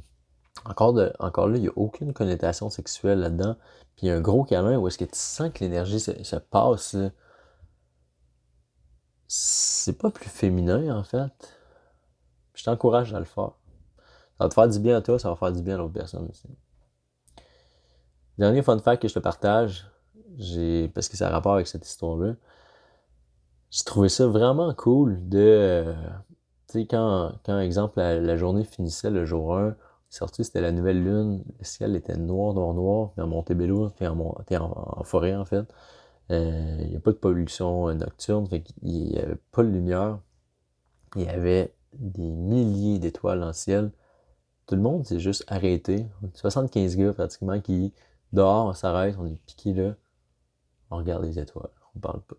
encore là, il n'y a aucune connotation sexuelle là-dedans. Puis il y a un gros câlin où est-ce que tu sens que l'énergie se passe, là. C'est pas plus féminin, en fait. Je t'encourage à le faire. Ça va te faire du bien à toi, ça va faire du bien à l'autre personne aussi. Dernier fun fact que je te partage, parce que ça a rapport avec cette histoire-là, j'ai trouvé ça vraiment cool tu sais, quand exemple, la journée finissait le jour 1, sorti, c'était la nouvelle lune, le ciel était noir, noir, noir, puis en Montebello, t'es en forêt, en fait. Il n'y a pas de pollution nocturne, fait qu'il n'y avait pas de lumière. Il y avait des milliers d'étoiles dans le ciel. Tout le monde s'est juste arrêté. 75 gars pratiquement qui, dehors, on s'arrête, on est piqué là, on regarde les étoiles, on parle pas.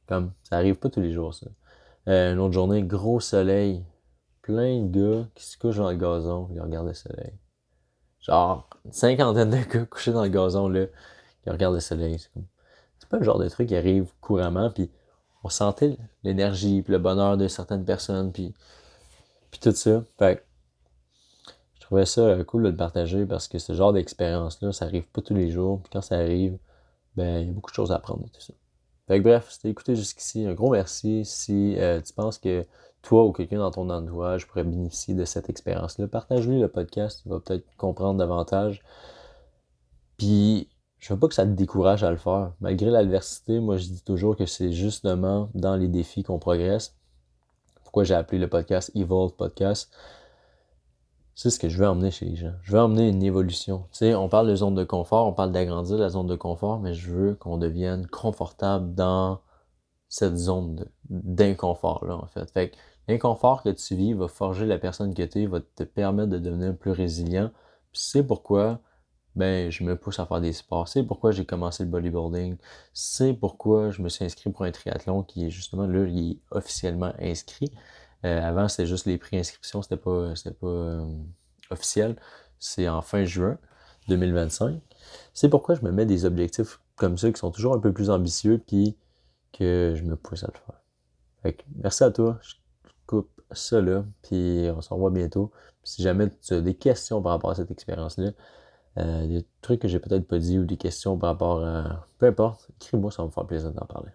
Comme, ça arrive pas tous les jours, ça. Une autre journée, gros soleil, plein de gars qui se couchent dans le gazon, qui regardent le soleil. Genre, une cinquantaine de gars couchés dans le gazon, là, qui regardent le soleil. C'est pas le genre de truc qui arrive couramment, puis on sentait l'énergie, puis le bonheur de certaines personnes, puis tout ça. Fait que, trouvais ça cool de le partager parce que ce genre d'expérience-là, ça arrive pas tous les jours. Puis quand ça arrive, ben, il y a beaucoup de choses à apprendre de tout ça. Fait que bref, si t'as écouté jusqu'ici, un gros merci. Si tu penses que toi ou quelqu'un dans ton entourage pourrait bénéficier de cette expérience-là, partage-lui le podcast, il va peut-être comprendre davantage. Puis, je veux pas que ça te décourage à le faire. Malgré l'adversité, moi je dis toujours que c'est justement dans les défis qu'on progresse. Pourquoi j'ai appelé le podcast Evolve Podcast? C'est ce que je veux emmener chez les gens. Je veux emmener une évolution. Tu sais, on parle de zone de confort, on parle d'agrandir la zone de confort, mais je veux qu'on devienne confortable dans cette zone d'inconfort-là, en fait. Fait que l'inconfort que tu vis va forger la personne que tu es, va te permettre de devenir plus résilient. Puis c'est pourquoi ben, je me pousse à faire des sports. C'est pourquoi j'ai commencé le bodybuilding. C'est pourquoi je me suis inscrit pour un triathlon qui est justement, là, il est officiellement inscrit. Avant, c'était juste les pré-inscriptions, c'était pas officiel. C'est en fin juin 2025. C'est pourquoi je me mets des objectifs comme ça qui sont toujours un peu plus ambitieux puis que je me pousse à le faire. Fait que merci à toi. Je coupe ça là, puis on se revoit bientôt. Si jamais tu as des questions par rapport à cette expérience-là, des trucs que j'ai peut-être pas dit ou des questions par rapport à... Peu importe, écris-moi, ça va me faire plaisir d'en parler.